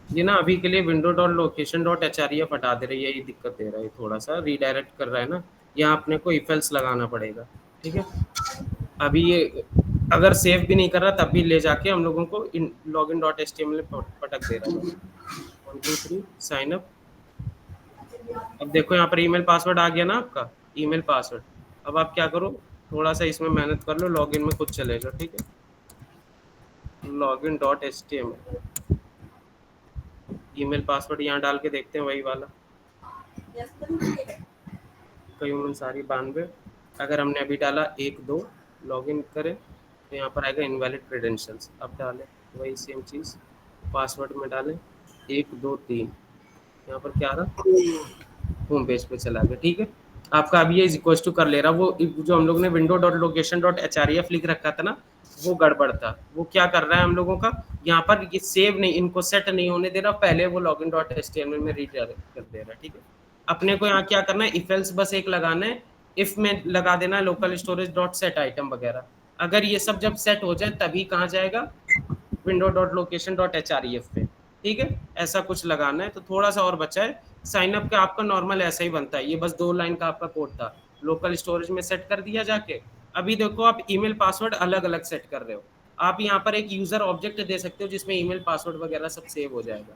ये ना अभी के लिए window dot location dot HREF हटा दे रही है, ये दिक्कत दे रहा है, थोड़ा सा रीडायरेक्ट कर रहा है ना, यहाँ अपने को इफ एल्स लगाना पड़ेगा, ठीक है। अभी ये अगर सेव भी नहीं कर रहा तब भी ले जाके हम लोगों को लॉगिन डॉट HTML पटक दे रहा है। 1 2 3 साइन अप, अब देखो यहाँ पर ईमेल पासवर्ड आ गया ना आपका, ईमेल पासवर्ड। अब आप क्या करो, थोड़ा सा इसमें मेहनत कर लो, लॉगिन में खुद चले जाओ, ठीक है, login dot HTML, email password यहाँ डाल के देखते हैं वही वाला कयूम अंसारी 92, अगर हमने अभी डाला 1 2 लॉगिन करें तो यहाँ पर आएगा इनवैलिड क्रेडेंशियल्स, अब डालें वही सेम चीज़, पासवर्ड में डालें 1 2 3, यहाँ पर क्या आ रहा, होम पेज पे चला गया, ठीक है। आपका अभी ये इक्वल टू कर ले रहा, वो जो हम लोग ने window dot location dot HREF लिख रखा था ना, वो गड़बड़ था। वो क्या कर रहा है हम लोगों का, यहाँ पर ये सेव नहीं, इनको सेट नहीं होने दे रहा, पहले वो लॉगिन डॉट HTML में रीडायरेक्ट कर दे रहा है, ठीक है। अपने को यहाँ क्या करना है, इफ एल्स बस एक लगाना है, इफ में लगा देना है local storage dot set item वगैरह। अगर ये सब जब सेट हो जाए तभी कहाँ जाएगा, window dot location dot HREF पे, ठीक है। ऐसा कुछ लगाना है, तो थोड़ा सा और बचा है। साइन अप का आपका नॉर्मल ऐसा ही बनता है, ये बस 2 लाइन का आपका कोड था, लोकल स्टोरेज में सेट कर दिया जाके, अभी देखो आप ईमेल पासवर्ड अलग अलग सेट कर रहे हो, आप यहाँ पर एक यूजर ऑब्जेक्ट दे सकते हो जिसमें ईमेल पासवर्ड वगैरह सब सेव हो जाएगा,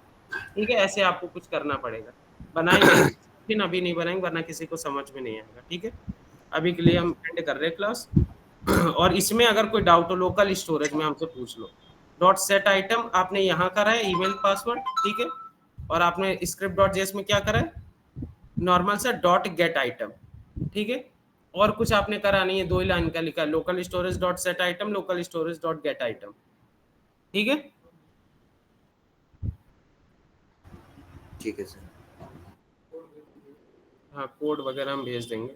ठीक है। ऐसे आपको कुछ करना पड़ेगा, बनाएंगे लेकिन अभी नहीं बनाएंगे वरना किसी को समझ में नहीं आएगा, ठीक है। अभी के लिए हम एंड कर रहे हैं क्लास। और इसमें अगर कोई डाउट हो लोकल स्टोरेज में हमसे पूछ लो। डॉट सेट आइटम आपने यहाँ करा है ईमेल पासवर्ड, ठीक है। और आपने स्क्रिप्ट डॉट जेएस में क्या करा है, नॉर्मल सा डॉट गेट आइटम, ठीक है। और कुछ आपने करा नहीं है, 2 ही लाइन का लिखा है, local storage dot set item, local storage dot gate item, ठीक है। ठीक है सर। हाँ कोड वगैरह हम भेज देंगे।